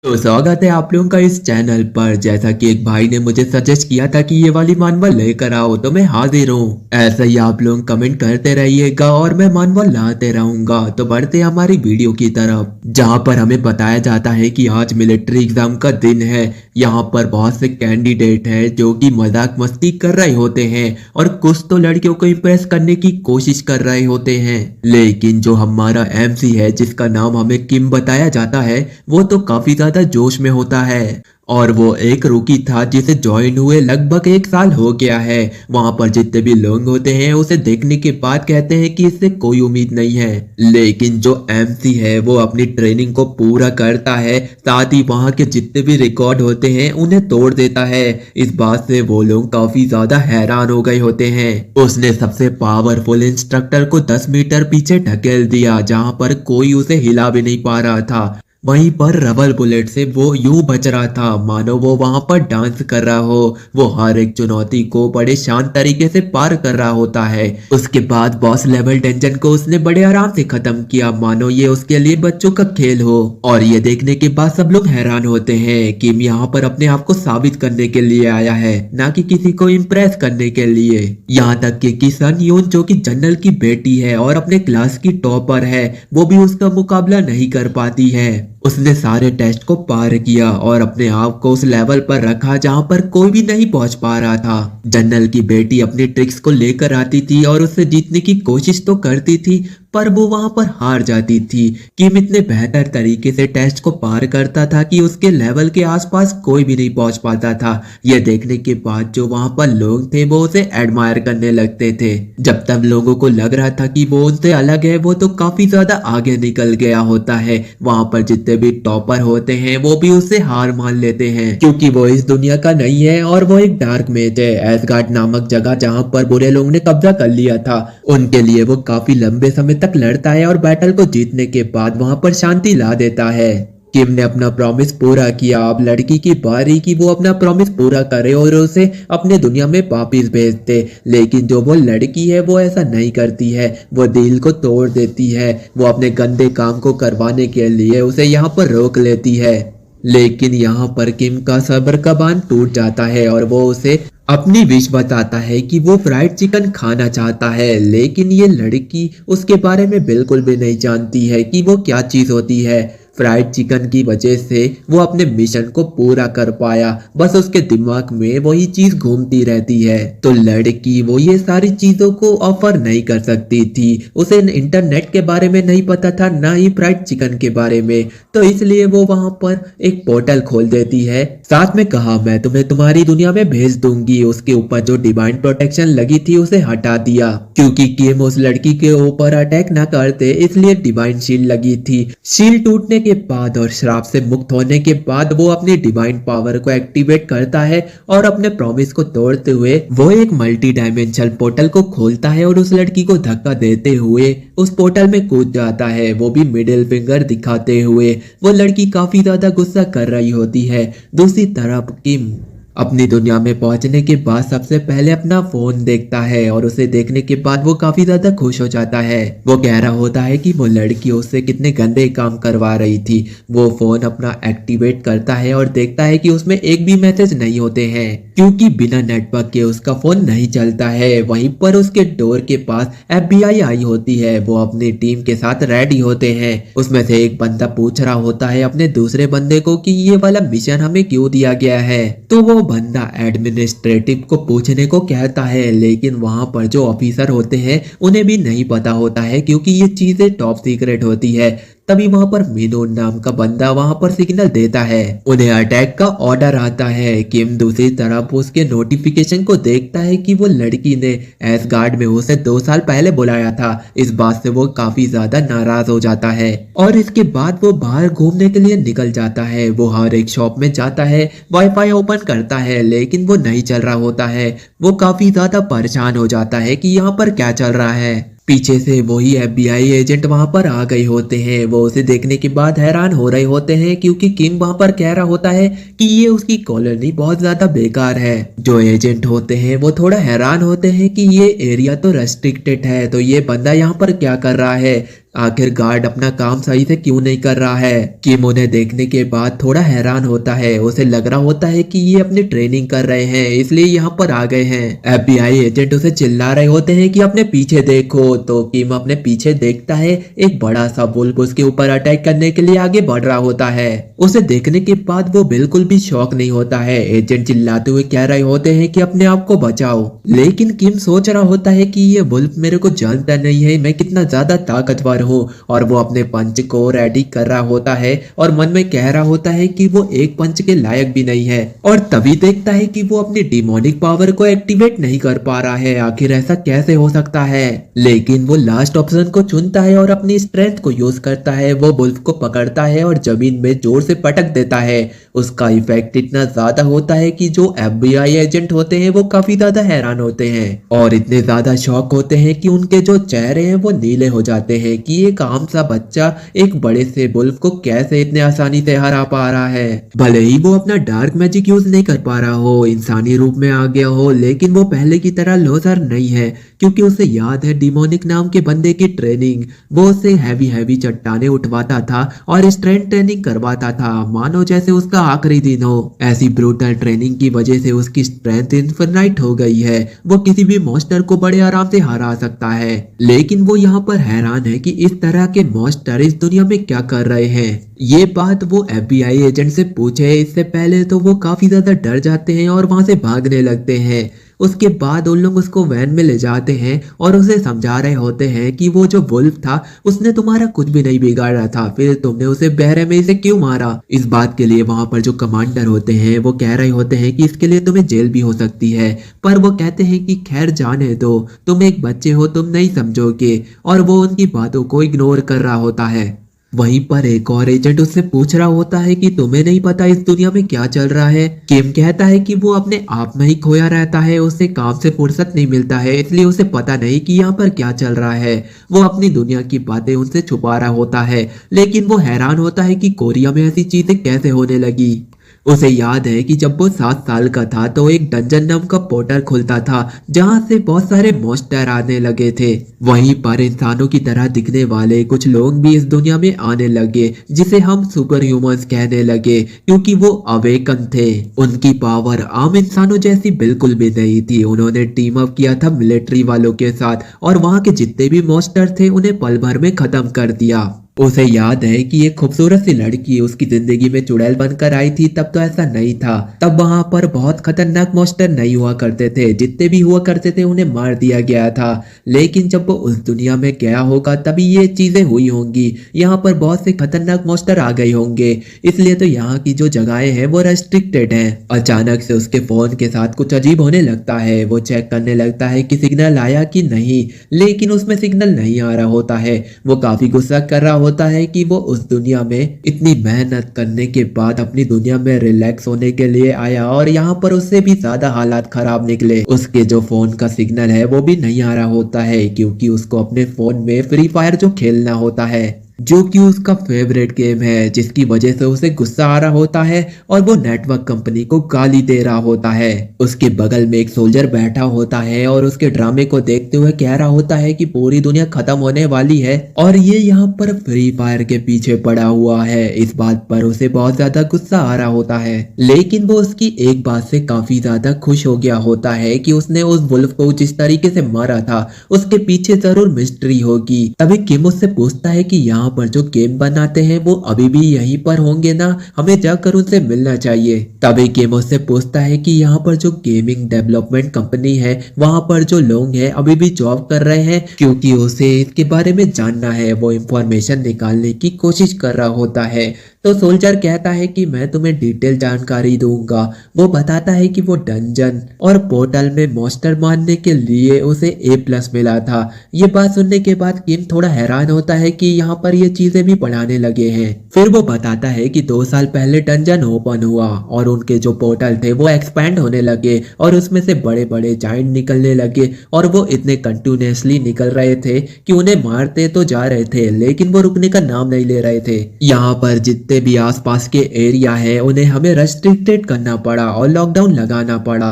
तो स्वागत है आप लोगों का इस चैनल पर। जैसा कि एक भाई ने मुझे सजेस्ट किया था कि ये वाली मानवा लेकर आओ, तो मैं हाजिर हूँ। ऐसा ही आप लोग कमेंट करते रहिएगा और मैं मानवा लाते रहूंगा। तो बढ़ते हैं हमारी वीडियो की तरफ, जहाँ पर हमें बताया जाता है कि आज मिलिट्री एग्जाम का दिन है। यहाँ पर बहुत से कैंडिडेट हैं जो कि मजाक मस्ती कर रहे होते हैं और कुछ तो लड़कियों को इम्प्रेस करने की कोशिश कर रहे होते हैं। लेकिन जो हमारा एमसी है, जिसका नाम हमें किम बताया जाता है, वो तो काफी ज्यादा जोश में होता है। और वो एक रूकी था जिसे ज्वाइन हुए लगभग 1 साल हो गया है। वहां पर जितने भी लोग होते हैं उसे देखने के बाद कहते हैं कि इससे कोई उम्मीद नहीं है। लेकिन जो एमसी है वो अपनी ट्रेनिंग को पूरा करता है, साथ ही वहां के जितने भी रिकॉर्ड होते हैं उन्हें तोड़ देता है। इस बात से वो लोग काफी ज्यादा हैरान हो गए होते हैं। उसने सबसे पावरफुल इंस्ट्रक्टर को 10 मीटर पीछे ढकेल दिया, जहां पर कोई उसे हिला भी नहीं पा रहा था। वहीं पर रबर बुलेट से वो यूं बच रहा था मानो वो वहां पर डांस कर रहा हो। वो हर एक चुनौती को बड़े शांत तरीके से पार कर रहा होता है। उसके बाद बॉस लेवल टेंशन को उसने बड़े आराम से खत्म किया, मानो ये उसके लिए बच्चों का खेल हो। और ये देखने के बाद सब लोग हैरान होते हैं कि यहाँ पर अपने आप को साबित करने के लिए आया है, ना कि किसी को इम्प्रेस करने के लिए। यहाँ तक कि सन यून, जो कि जनरल की बेटी है और अपने क्लास की टॉपर है, वो भी उसका मुकाबला नहीं कर पाती है। उसने सारे टेस्ट को पार किया और अपने आप को उस लेवल पर रखा जहां पर कोई भी नहीं पहुंच पा रहा था। जनरल की बेटी अपनी ट्रिक्स को लेकर आती थी और उससे जीतने की कोशिश तो करती थी, पर वो वहां पर हार जाती थी। किम इतने बेहतर तरीके से टेस्ट को पार करता था कि उसके लेवल के आसपास कोई भी नहीं पहुंच पाता था। यह देखने के बाद जो वहां पर लोग थे वो उसे एडमायर करने लगते थे। जब तक लोगों को लग रहा था कि वो उनसे अलग है, वो तो काफी ज्यादा आगे निकल गया होता है। वहां पर जितने भी टॉपर होते हैं वो भी उससे हार मान लेते हैं, क्योंकि वो इस दुनिया का नहीं है और वो एक डार्क मेज है, एसगार्ड नामक जगह, जहां पर बुरे लोगों ने कब्जा कर लिया था। उनके लिए वो काफी लंबे समय तक लड़ता है और बैटल को जीतने के बाद वहां पर शांति ला देता है। किम ने अपना प्रॉमिस पूरा किया। अब लड़की की बारी कि वो अपना प्रॉमिस पूरा करे और उसे अपने दुनिया में वापिस भेज दे। लेकिन जो वो लड़की है वो ऐसा नहीं करती है, वो दिल को तोड़ देती है। वो अपने गंदे काम को करवाने के लिए उसे यहाँ पर रोक लेती है। लेकिन यहाँ पर किम का सब्र का बांध टूट जाता है और वो उसे अपनी विश बताता है कि वो फ्राइड चिकन खाना चाहता है। लेकिन ये लड़की उसके बारे में बिल्कुल भी नहीं जानती है कि वो क्या चीज होती है। फ्राइड चिकन की वजह से वो अपने मिशन को पूरा कर पाया, बस उसके दिमाग में वही चीज घूमती रहती है। तो लड़की वो ये सारी चीजों को ऑफर नहीं कर सकती थी। उसे इंटरनेट के बारे में नहीं पता था, ना ही फ्राइड चिकन के बारे में। तो इसलिए वो वहां पर एक पोर्टल खोल देती है, साथ में कहा मैं तुम्हें तुम्हारी दुनिया में भेज दूंगी। उसके ऊपर जो डिवाइन प्रोटेक्शन लगी थी उसे हटा दिया, क्योंकि किम उस लड़की के ऊपर अटैक ना करते, इसलिए डिवाइन शील्ड लगी थी। शील्ड टूटने के बाद और श्राप से मुक्त होने के बाद वो अपनी डिवाइन पावर को एक्टिवेट करता है और अपने प्रॉमिस को तोड़ते हुए वो एक मल्टी डायमेंशनल पोर्टल को खोलता है और उस लड़की को धक्का देते हुए उस पोर्टल में कूद जाता है, वो भी मिडिल फिंगर दिखाते हुए। वो लड़की काफी ज्यादा गुस्सा कर रही होती है। दूसरी तरफ किम अपनी दुनिया में पहुंचने के बाद सबसे पहले अपना फोन देखता है और उसे देखने के बाद वो काफी ज्यादा खुश हो जाता है। वो कह रहा होता है कि वो लड़की उससे कितने गंदे काम करवा रही थी। वो फोन अपना एक्टिवेट करता है और देखता है कि उसमें एक भी मैसेज नहीं होते हैं, क्योंकि बिना नेटवर्क के उसका फोन नहीं चलता है। वहीं पर उसके डोर के पास FBI आई होती है। वो अपनी टीम के साथ रेडी होते हैं। उसमें से एक बंदा पूछ रहा होता है अपने दूसरे बंदे को कि ये वाला मिशन हमें क्यों दिया गया है। तो वो बंदा एडमिनिस्ट्रेटिव को पूछने को कहता है, लेकिन वहां पर जो ऑफिसर होते हैं उन्हें भी नहीं पता होता है, क्योंकि ये चीजें टॉप सीक्रेट होती है। तभी वहां पर मिनोन नाम का बंदा वहां पर सिग्नल देता है, उन्हें अटैक का ऑर्डर आता है। किम दूसरी तरफ उसके नोटिफिकेशन को देखता है कि वो लड़की ने एसगार्ड में उसे 2 साल पहले बुलाया था। इस बात से वो काफी ज्यादा नाराज हो जाता है और इसके बाद वो बाहर घूमने के लिए निकल जाता है। वो हर एक शॉप में जाता है, वाईफाई ओपन करता है, लेकिन वो नहीं चल रहा होता है। वो काफी ज्यादा परेशान हो जाता है कि यहाँ पर क्या चल रहा है। पीछे से वही FBI एजेंट वहां पर आ गए होते हैं। वो उसे देखने के बाद हैरान हो रहे होते हैं, क्योंकि किम वहां पर कह रहा होता है कि ये उसकी कॉलोनी बहुत ज्यादा बेकार है। जो एजेंट होते हैं वो थोड़ा हैरान होते हैं कि ये एरिया तो रेस्ट्रिक्टेड है, तो ये बंदा यहाँ पर क्या कर रहा है। आखिर गार्ड अपना काम सही से क्यों नहीं कर रहा है। किम उन्हें देखने के बाद थोड़ा हैरान होता है। उसे लग रहा होता है कि ये अपनी ट्रेनिंग कर रहे हैं इसलिए यहाँ पर आ गए हैं। FBI एजेंट उसे चिल्ला रहे होते हैं कि अपने पीछे देखो। तो किम अपने पीछे देखता है, एक बड़ा सा वुल्फ उसके ऊपर अटैक करने के लिए आगे बढ़ रहा होता है। उसे देखने के बाद वो बिल्कुल भी शॉक नहीं होता है। एजेंट चिल्लाते हुए कह रहे होते हैं कि अपने आप को बचाओ, लेकिन किम सोच रहा होता है कि ये वुल्फ मेरे को जानता नहीं है मैं कितना ज्यादा ताकतवर हूँ। और वो अपने पंच को रेडी कर रहा होता है और मन में कह रहा होता है कि वो एक पंच के लायक भी नहीं है। और तभी देखता है कि वो अपनी डिमोनिक पावर को एक्टिवेट नहीं कर पा रहा है। आखिर ऐसा कैसे हो सकता है। लेकिन वो लास्ट ऑप्शन को चुनता है और अपनी स्ट्रेंथ को यूज करता है। वो वुल्फ को पकड़ता है और जमीन में जोर से पटक देता है। उसका इफेक्ट इतना ज्यादा होता है कि जो FBI एजेंट होते हैं वो काफी ज्यादा हैरान होते हैं और इतने ज्यादा शॉक होते हैं कि उनके जो चेहरे हैं वो नीले हो जाते हैं कि एक आम सा बच्चा एक बड़े से वुल्फ को कैसे इतने आसानी से हरा पा रहा है। भले ही वो अपना डार्क मैजिक यूज नहीं कर पा रहा हो, इंसानी रूप में आ गया हो, लेकिन वो पहले की तरह लोजर नहीं है क्योंकि उसे याद है डिमोनिक नाम के बंदे की ट्रेनिंग। वो उसे हैवी चट्टाने उठवाता था और स्ट्रेंथ ट्रेनिंग करवाता था मानो जैसे उसका आखिरी दिन हो। ऐसी ब्रूटल ट्रेनिंग की वजह से उसकी स्ट्रेंथ इनफिनाइट हो गई है। वो किसी भी मॉन्स्टर को बड़े आराम से हरा सकता है। लेकिन वो यहाँ पर हैरान है कि इस तरह के मॉन्स्टर इस दुनिया में क्या कर रहे हैं। ये बात वो FBI एजेंट से पूछे इससे पहले तो वो काफी ज्यादा डर जाते हैं और वहां से भागने लगते हैं। उसके बाद उन लोग उसको वैन में ले जाते हैं और उसे समझा रहे होते हैं कि वो जो वुल्फ था उसने तुम्हारा कुछ भी नहीं बिगाड़ा था, फिर तुमने उसे बहरे में इसे क्यों मारा। इस बात के लिए वहां पर जो कमांडर होते हैं वो कह रहे होते हैं कि इसके लिए तुम्हें जेल भी हो सकती है, पर वो कहते हैं कि खैर जाने दो, तुम एक बच्चे हो, तुम नहीं समझोगे। और वो उनकी बातों को इग्नोर कर रहा होता है। वहीं पर एक और एजेंट उससे पूछ रहा होता है कि तुम्हें नहीं पता इस दुनिया में क्या चल रहा है। किम कहता है कि वो अपने आप में ही खोया रहता है, उसे काम से फुर्सत नहीं मिलता है इसलिए उसे पता नहीं कि यहाँ पर क्या चल रहा है। वो अपनी दुनिया की बातें उनसे छुपा रहा होता है, लेकिन वो हैरान होता है कि कोरिया में ऐसी चीजें कैसे होने लगी। उसे याद है कि जब वो 7 साल का था तो एक डंजन नाम का पोर्टल खुलता था जहां से बहुत सारे मॉन्स्टर आने लगे थे। वहीं पर इंसानों की तरह दिखने वाले कुछ लोग भी इस दुनिया में आने लगे जिसे हम सुपर ह्यूमंस कहने लगे क्योंकि वो अवेकन थे। उनकी पावर आम इंसानों जैसी बिल्कुल भी नहीं थी। उन्होंने टीम अप किया था मिलिट्री वालों के साथ और वहां के जितने भी मॉन्स्टर थे उन्हें पल भर में खत्म कर दिया। उसे याद है कि एक खूबसूरत सी लड़की उसकी जिंदगी में चुड़ैल बनकर आई थी। तब तो ऐसा नहीं था, तब वहां पर बहुत खतरनाक मॉन्स्टर नहीं हुआ करते थे, जितने भी हुआ करते थे उन्हें मार दिया गया था। लेकिन जब वो उस दुनिया में गया होगा तभी ये चीजें हुई होंगी। यहाँ पर बहुत से खतरनाक मॉन्स्टर आ गए होंगे, इसलिए तो यहाँ की जो जगहें हैं वो रेस्ट्रिक्टेड हैं। अचानक से उसके फोन के साथ कुछ अजीब होने लगता है। वो चेक करने लगता है कि सिग्नल आया कि नहीं, लेकिन उसमें सिग्नल नहीं आ रहा होता है। वो काफी गुस्सा कर रहा होता है कि वो उस दुनिया में इतनी मेहनत करने के बाद अपनी दुनिया में रिलैक्स होने के लिए आया और यहाँ पर उससे भी ज्यादा हालात खराब निकले। उसके जो फोन का सिग्नल है वो भी नहीं आ रहा होता है क्योंकि उसको अपने फोन में फ्री फायर जो खेलना होता है जो कि उसका फेवरेट गेम है, जिसकी वजह से उसे गुस्सा आ रहा होता है और वो नेटवर्क कंपनी को गाली दे रहा होता है। उसके बगल में एक सोल्जर बैठा होता है और उसके ड्रामे को देखते हुए कह रहा होता है कि पूरी दुनिया खत्म होने वाली है और ये यहाँ पर फ्री फायर के पीछे पड़ा हुआ है। इस बात पर उसे बहुत ज्यादा गुस्सा आ रहा होता है, लेकिन वो उसकी एक बात से काफी ज्यादा खुश हो गया होता है कि उसने उस वुल्फ को जिस तरीके से मारा था उसके पीछे जरूर मिस्ट्री होगी। तभी किम उससे पूछता है कि यहाँ पर जो गेम बनाते हैं वो अभी भी यहीं पर होंगे ना, हमें जाकर उनसे मिलना चाहिए। तभी किम उससे पूछता है कि यहाँ पर जो गेमिंग डेवलपमेंट कंपनी है वहां पर जो लोग हैं अभी भी जॉब कर रहे हैं, क्योंकि उसे इसके बारे में जानना है। वो इंफॉर्मेशन निकालने की कोशिश कर रहा होता है। तो सोल्जर कहता है कि मैं तुम्हें डिटेल जानकारी दूंगा। वो बताता है कि वो डंजन और पोर्टल में मॉन्स्टर मारने के लिए उसे A+ मिला था। ये बात सुनने के बाद किम थोड़ा हैरान होता है कि यहाँ पर ये चीजें भी पढ़ाने लगे हैं। फिर वो बताता है कि 2 साल पहले डंजन ओपन हुआ और उनके जो पोर्टल थे वो एक्सपैंड होने लगे और उसमें से बड़े बड़े जाइंट निकलने लगे और वो इतने कंटिन्यूसली निकल रहे थे कि उन्हें मारते तो जा रहे थे लेकिन वो रुकने का नाम नहीं ले रहे थे। यहाँ पर जितने भी आसपास के एरिया है उन्हें हमें रेस्ट्रिक्टेड करना पड़ा और लॉकडाउन लगाना पड़ा।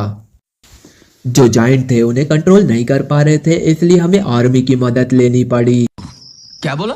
जो जाइंट थे उन्हें कंट्रोल नहीं कर पा रहे थे, इसलिए हमें आर्मी की मदद लेनी पड़ी। क्या बोला?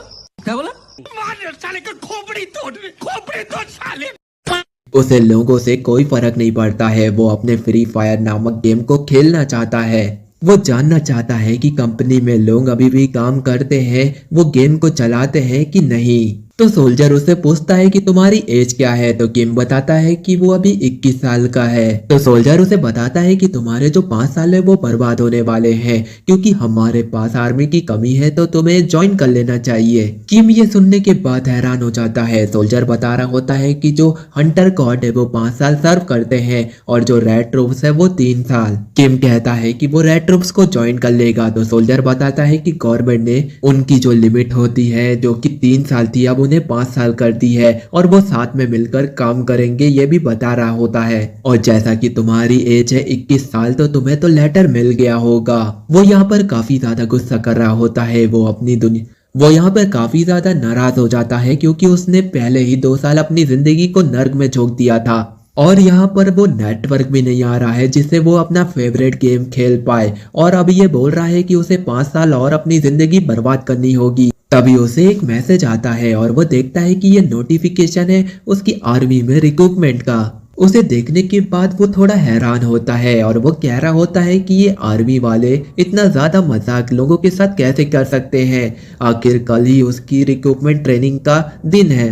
उसे लोगों से कोई फर्क नहीं पड़ता है। वो अपने फ्री फायर नामक गेम को खेलना चाहता है। वो जानना चाहता है कि कंपनी में लोग अभी भी काम करते हैं, वो गेम को चलाते हैं कि नहीं। तो सोल्जर उससे पूछता है कि तुम्हारी एज क्या है। तो किम बताता है कि वो अभी 21 साल का है। तो सोल्जर उसे बताता है कि तुम्हारे जो 5 साल है वो बर्बाद होने वाले हैं, क्योंकि हमारे पास आर्मी की कमी है, तो तुम्हें ज्वाइन कर लेना चाहिए। किम ये सुनने के बाद हैरान हो जाता है। सोल्जर बता रहा होता है कि जो हंटर गॉड है वो 5 साल सर्व करते हैं और जो रेड ट्रूप्स है वो 3 साल। किम कहता है कि वो रेड ट्रूप्स को ज्वाइन कर लेगा। तो सोल्जर बताता है कि गवर्नमेंट ने उनकी जो लिमिट होती है जो कि 3 साल थी, अब उन्हें 5 साल कर दी है और वो साथ में मिलकर काम करेंगे, ये भी बता रहा होता है। और जैसा कि तुम्हारी एज है 21 साल, तो तुम्हें तो लेटर मिल गया होगा। वो यहाँ पर काफी ज्यादा गुस्सा कर रहा होता है। वो यहाँ पर काफी ज्यादा नाराज हो जाता है, क्योंकि उसने पहले ही 2 साल अपनी जिंदगी को नर्क में झोंक दिया था और यहाँ पर वो नेटवर्क भी नहीं आ रहा है जिससे वो अपना फेवरेट गेम खेल पाए। और अब ये बोल रहा है कि उसे 5 साल और अपनी जिंदगी बर्बाद करनी होगी। तभी उसे एक मैसेज आता है और वो देखता है कि ये नोटिफिकेशन है उसकी आर्मी में रिक्रूटमेंट का। उसे देखने के बाद वो थोड़ा हैरान होता है और वो कह रहा होता है कि ये आर्मी वाले इतना ज्यादा मजाक लोगों के साथ कैसे कर सकते हैं। आखिर कल ही उसकी रिक्रूटमेंट ट्रेनिंग का दिन है।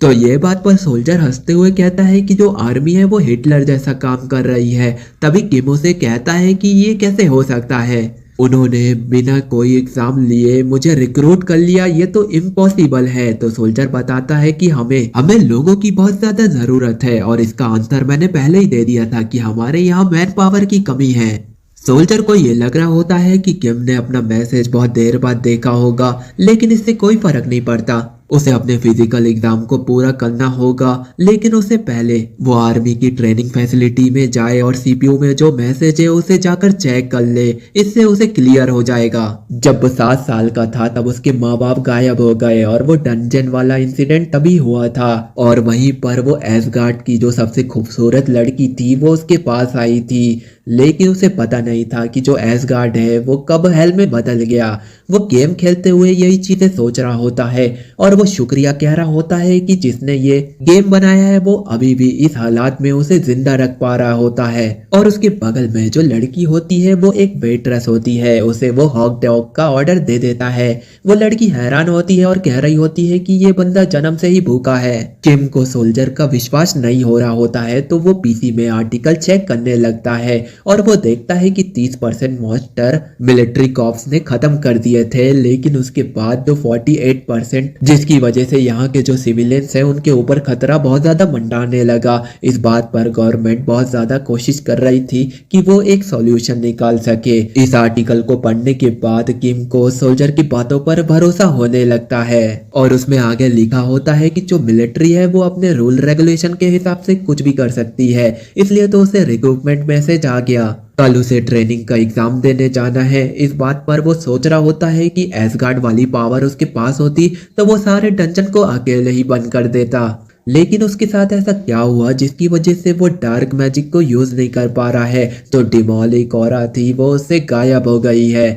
तो ये बात पर सोल्जर हंसते हुए कहता है कि जो आर्मी है वो हिटलर जैसा काम कर रही है। तभी किम उसे कहता है कि ये कैसे हो सकता है, उन्होंने बिना कोई एग्जाम लिए मुझे रिक्रूट कर लिया, ये तो इम्पॉसिबल है। तो सोल्जर बताता है कि हमें हमें लोगों की बहुत ज्यादा जरूरत है और इसका आंसर मैंने पहले ही दे दिया था कि हमारे यहाँ मैन पावर की कमी है। सोल्जर को ये लग रहा होता है कि किम ने अपना मैसेज बहुत देर बाद देखा होगा, लेकिन इससे कोई फर्क नहीं पड़ता। उसे अपने फिजिकल एग्जाम को पूरा करना होगा, लेकिन उससे पहले वो आर्मी की ट्रेनिंग फैसिलिटी में जाए और सीपीयू में जो मैसेज है उसे जाकर चेक कर ले। इससे उसे क्लियर हो जाएगा। जब वो 7 साल का था तब उसके माँ बाप गायब हो गए और वो डंजन वाला इंसिडेंट तभी हुआ था। और वहीं पर वो एसगार्ड की जो सबसे खूबसूरत लड़की थी वो उसके पास आई थी, लेकिन उसे पता नहीं था कि जो एसगार्ड है वो कब हेल में बदल गया। वो गेम खेलते हुए यही चीजें सोच रहा होता है और वो शुक्रिया कह रहा होता है कि जिसने ये गेम बनाया है वो अभी भी इस हालात में उसे जिंदा रख पा रहा होता है। और उसके बगल में जो लड़की होती है वो एक वेट्रेस होती है। उसे वो हॉट डॉग का ऑर्डर दे देता है। वो लड़की हैरान होती है और कह रही होती है कि ये बंदा जन्म से ही भूखा है। किम को सोल्जर का विश्वास नहीं हो रहा होता है, तो वो पीसी में आर्टिकल चेक करने लगता है और वो देखता है कि 30% मॉन्स्टर मिलिट्री कॉप्स ने खत्म कर दिए थे, लेकिन उसके बाद जो 48%, जिसकी वजह से यहाँ के जो सिविलियंस हैं उनके ऊपर खतरा बहुत ज्यादा मंडाने लगा। इस बात पर गवर्नमेंट बहुत ज्यादा कोशिश कर रही थी कि वो एक सॉल्यूशन निकाल सके। इस आर्टिकल को पढ़ने के बाद किम को सोल्जर की बातों पर भरोसा होने लगता है और उसमें आगे लिखा होता है कि जो मिलिट्री है वो अपने रूल रेगुलेशन के हिसाब से कुछ भी कर सकती है, इसलिए तो उसे रिक्रूटमेंट मैसेज आ गया। कल उसे ट्रेनिंग का एग्जाम देने जाना है। इस बात पर वो सोच रहा होता है कि एसगार्ड वाली पावर उसके पास होती तो वो सारे डंजन को अकेले ही बंद कर देता, लेकिन उसके साथ ऐसा क्या हुआ जिसकी वजह से वो डार्क मैजिक को यूज नहीं कर पा रहा है। तो डिमोलिक ऑरा थी वो उससे गायब हो गई है,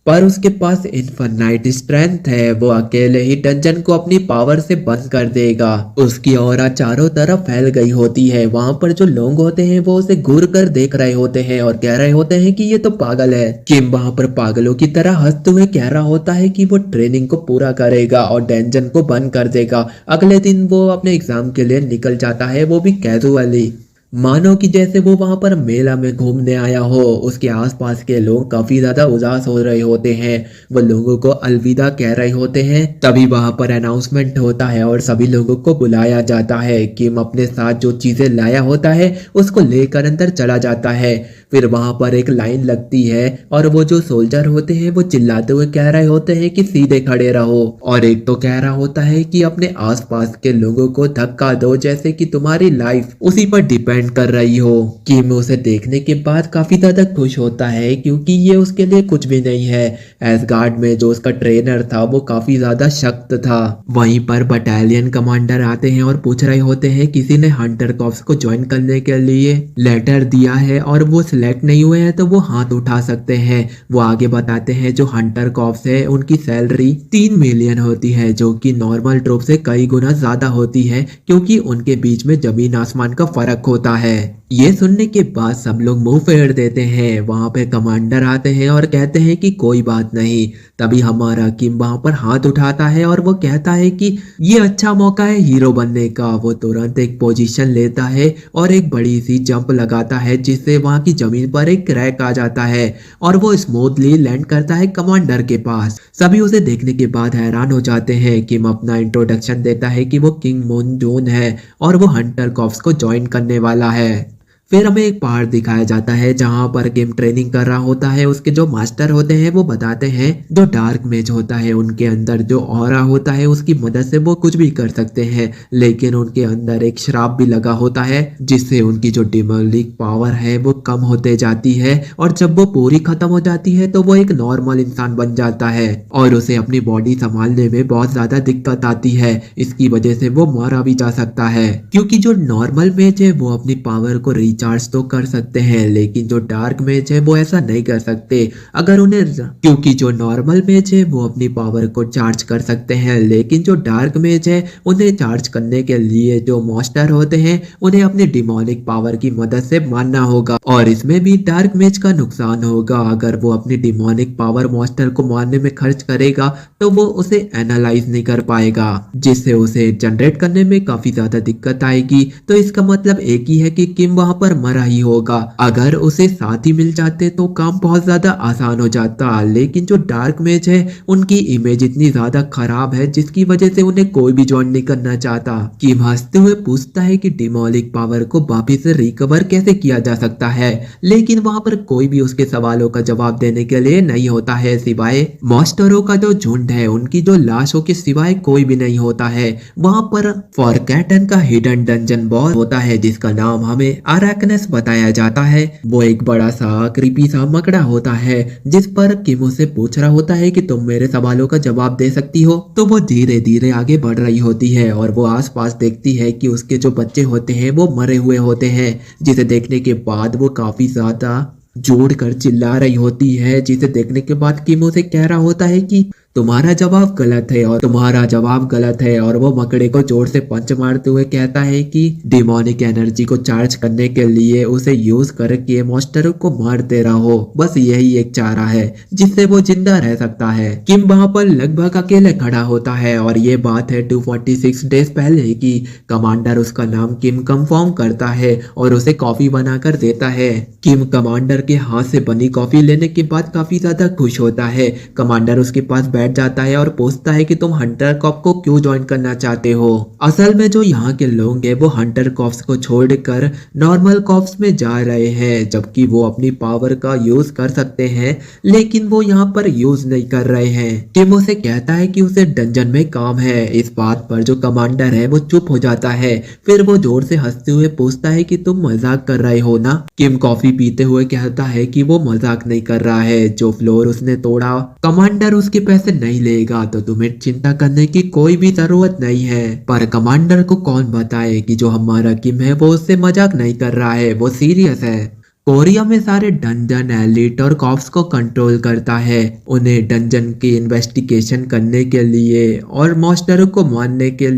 पर उसके पास इनफाइनाइट स्ट्रेंथ है। वो अकेले ही डंजन को अपनी पावर से बंद कर देगा। उसकी ऑरा चारों तरफ फैल गई होती है। वहां पर जो लोग होते हैं वो उसे घूर कर देख रहे होते हैं और कह रहे होते हैं कि ये तो पागल है। किम वहां पर पागलों की तरह हंसते हुए कह रहा होता है कि वो ट्रेनिंग को पूरा करेगा और डंजन को बंद कर देगा। अगले दिन वो अपने एग्जाम के लिए निकल जाता है, वो भी कैजुअली, मानो कि जैसे वो वहां पर मेला में घूमने आया हो। उसके आसपास के लोग काफी ज्यादा उदास हो रहे होते हैं, वो लोगों को अलविदा कह रहे होते हैं। तभी वहां पर अनाउंसमेंट होता है और सभी लोगों को बुलाया जाता है। किम अपने साथ जो चीजें लाया होता है उसको लेकर अंदर चला जाता है। फिर वहां पर एक लाइन लगती है और वो जो सोल्जर होते हैं वो चिल्लाते हुए कह रहे होते हैं कि सीधे खड़े रहो, और एक तो कह रहा होता है कि अपने आसपास के लोगों को धक्का दो जैसे कि तुम्हारी लाइफ उसी पर डिपेंड कर रही हो। किम उसे देखने के बाद काफी ज्यादा खुश होता है क्योंकि ये उसके लिए कुछ भी नहीं है। एसगार्ड में जो उसका ट्रेनर था वो काफी ज्यादा सख्त था। वहीं पर बटालियन कमांडर आते हैं और पूछ रहे होते हैं किसी ने हंटर कॉप्स को ज्वाइन करने के लिए लेटर दिया है और वो सिलेक्ट नहीं हुए हैं तो वो हाथ उठा सकते हैं। वो आगे बताते हैं जो हंटर कॉप्स है उनकी सैलरी 3 मिलियन होती है, जो कि नॉर्मल ट्रूप से कई गुना ज्यादा होती है, क्योंकि उनके बीच में जमीन आसमान का फर्क होता है। ये सुनने के बाद सब लोग मुंह फेर देते हैं। वहां पे कमांडर आते हैं और कहते हैं कि कोई बात नहीं। तभी हमारा किम वहां पर हाथ उठाता है और वो कहता है कि ये अच्छा मौका है हीरो बनने का। वो तुरंत एक पोजीशन लेता है और एक बड़ी सी जंप लगाता है, जिससे वहां की जमीन पर एक क्रैक आ जाता है और वो स्मूथली लैंड करता है कमांडर के पास। सभी उसे देखने के बाद हैरान हो जाते हैं। किम अपना इंट्रोडक्शन देता है कि वो किंग मून जून है और वो हंटर कॉप्स को ज्वाइन करने वाला है। फिर हमें एक पहाड़ दिखाया जाता है जहां पर किम ट्रेनिंग कर रहा होता है। उसके जो मास्टर होते हैं वो बताते हैं जो डार्क मेज होता है उनके अंदर जो ऑरा होता है उसकी मदद से वो कुछ भी कर सकते हैं, लेकिन उनके अंदर एक श्राप भी लगा होता है जिससे उनकी जो डिमोनिक पावर है वो कम होते जाती है और जब वो पूरी खत्म हो जाती है तो वो एक नॉर्मल इंसान बन जाता है और उसे अपनी बॉडी संभालने में बहुत ज्यादा दिक्कत आती है। इसकी वजह से वो मारा भी जा सकता है, क्योंकि जो नॉर्मल मेज है वो अपनी पावर को चार्ज तो कर सकते हैं, लेकिन जो डार्क मेज है वो ऐसा नहीं कर सकते। अगर उन्हें क्योंकि जो नॉर्मल मेज है वो अपनी पावर को चार्ज कर सकते हैं, लेकिन जो डार्क मेज है उन्हें चार्ज करने के लिए जो मास्टर होते हैं उन्हें अपनी डिमोनिक पावर की मदद से मारना होगा। और इसमें भी डार्क मेज का नुकसान होगा। अगर वो अपनी डिमोनिक पावर मास्टर को मारने में खर्च करेगा तो वो उसे एनालाइज नहीं कर पाएगा, जिससे उसे जनरेट करने में काफी ज्यादा दिक्कत आएगी। तो इसका मतलब एक ही है कि किम वहां पर मरा ही होगा। अगर उसे साथ ही मिल जाते तो काम बहुत ज्यादा आसान हो जाता, लेकिन जो डार्क मेज है उनकी इमेज इतनी ज्यादा खराब है जिसकी वजह से उन्हें कोई भी ज्वाइन नहीं करना चाहता। किम हंसते हुए पूछता है कि डिमोनिक पावर को वापिस से रिकवर कैसे किया जा सकता है, लेकिन वहां पर कोई भी उसके सवालों का जवाब देने के लिए नहीं होता है, सिवाय मास्टरों का जो झुंड है उनकी जो लाशों के सिवाय कोई भी नहीं होता है। वहां पर फॉरकैटन का हिडन डंजन बॉस होता है जिसका नाम हमें आराकनेस बताया जाता है। वो एक बड़ा सा क्रीपी सा मकड़ा होता है जिस पर किम उसे पूछ रहा होता है कि तुम मेरे सवालों का जवाब दे सकती हो। तो वो धीरे धीरे आगे बढ़ रही होती है और वो आसपास देखती है कि उसके जो बच्चे होते हैं वो मरे हुए होते हैं, जिसे देखने के बाद वो काफी ज्यादा जोर कर चिल्ला रही होती है। जिसे देखने के बाद किम उसे कह रहा होता है कि तुम्हारा जवाब गलत है और तुम्हारा जवाब गलत है, और वो मकड़े को जोर से पंच मारते हुए कहता है कि डिमोनिक एनर्जी को चार्ज करने के लिए उसे यूज करके मॉन्स्टर को मारते रहो, बस यही एक चारा है जिससे वो जिंदा रह सकता है। किम वहां पर लगभग अकेले खड़ा होता है और ये बात है 246 डेज पहले की। कमांडर उसका नाम किम कंफर्म करता है और उसे कॉफी बनाकर देता है। किम कमांडर के हाथ से बनी कॉफी लेने के बाद काफी ज्यादा खुश होता है। कमांडर उसके पास बैठ जाता है और पूछता है कि तुम हंटर कॉप को क्यों ज्वाइन करना चाहते हो। असल में जो यहाँ के लोग हैं वो हंटर कॉप्स को छोड़कर नॉर्मल कॉप्स में जा रहे हैं, जबकि वो अपनी पावर का यूज कर सकते हैं, लेकिन वो यहाँ पर यूज नहीं कर रहे हैं। किम उसे कहता है कि उसे डंजन में काम है। इस बात पर जो कमांडर है वो चुप हो जाता है। फिर वो जोर से हंसते हुए पूछता है कि तुम मजाक कर रहे हो ना। किम कॉफी पीते हुए कहता है कि वो मजाक नहीं कर रहा है। जो फ्लोर उसने तोड़ा कमांडर उसके पैसे नहीं लेगा, तो तुम्हें चिंता करने की कोई भी जरूरत नहीं है। पर कमांडर को कौन बताए कि जो हमारा किम है वो उससे मजाक नहीं कर रहा है, वो सीरियस है। कोरिया में सारे डंजन एलिट और कॉप्स को कंट्रोल करता है। उन्हें डंजन की इन्वेस्टिगेशन करने के लिए और मॉन्स्टरों को मारने के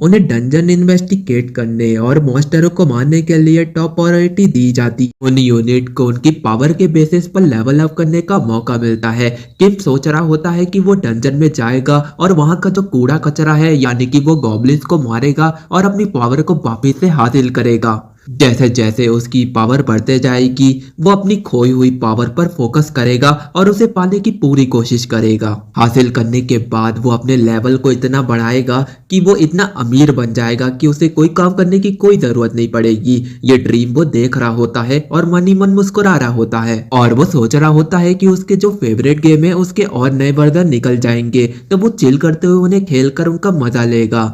उन्हें डंजन इन्वेस्टिगेट करने और मॉन्स्टरों को मारने के लिए टॉप प्रायोरिटी दी जाती। उन यूनिट को उनकी पावर के बेसिस पर लेवल अप करने का मौका मिलता है। किम सोच रहा होता है कि वो डंजन में जाएगा और वहां का जो कूड़ा कचरा है यानी कि वो गॉब्लिन्स को मारेगा और अपनी पावर को वापिस से हासिल करेगा। जैसे जैसे उसकी पावर बढ़ते जाएगी वो अपनी खोई हुई पावर पर फोकस करेगा और उसे पाने की पूरी कोशिश करेगा। हासिल करने के बाद वो अपने लेवल को इतना बढ़ाएगा कि वो इतना अमीर बन जाएगा कि उसे कोई काम करने की कोई जरूरत नहीं पड़ेगी। ये ड्रीम वो देख रहा होता है और मन ही मन मुस्कुरा रहा होता है और वो सोच रहा होता है कि उसके जो फेवरेट गेम है उसके और नए वर्जन निकल जाएंगे, तो वो चिल करते हुए उन्हें खेलकर उनका मजा लेगा।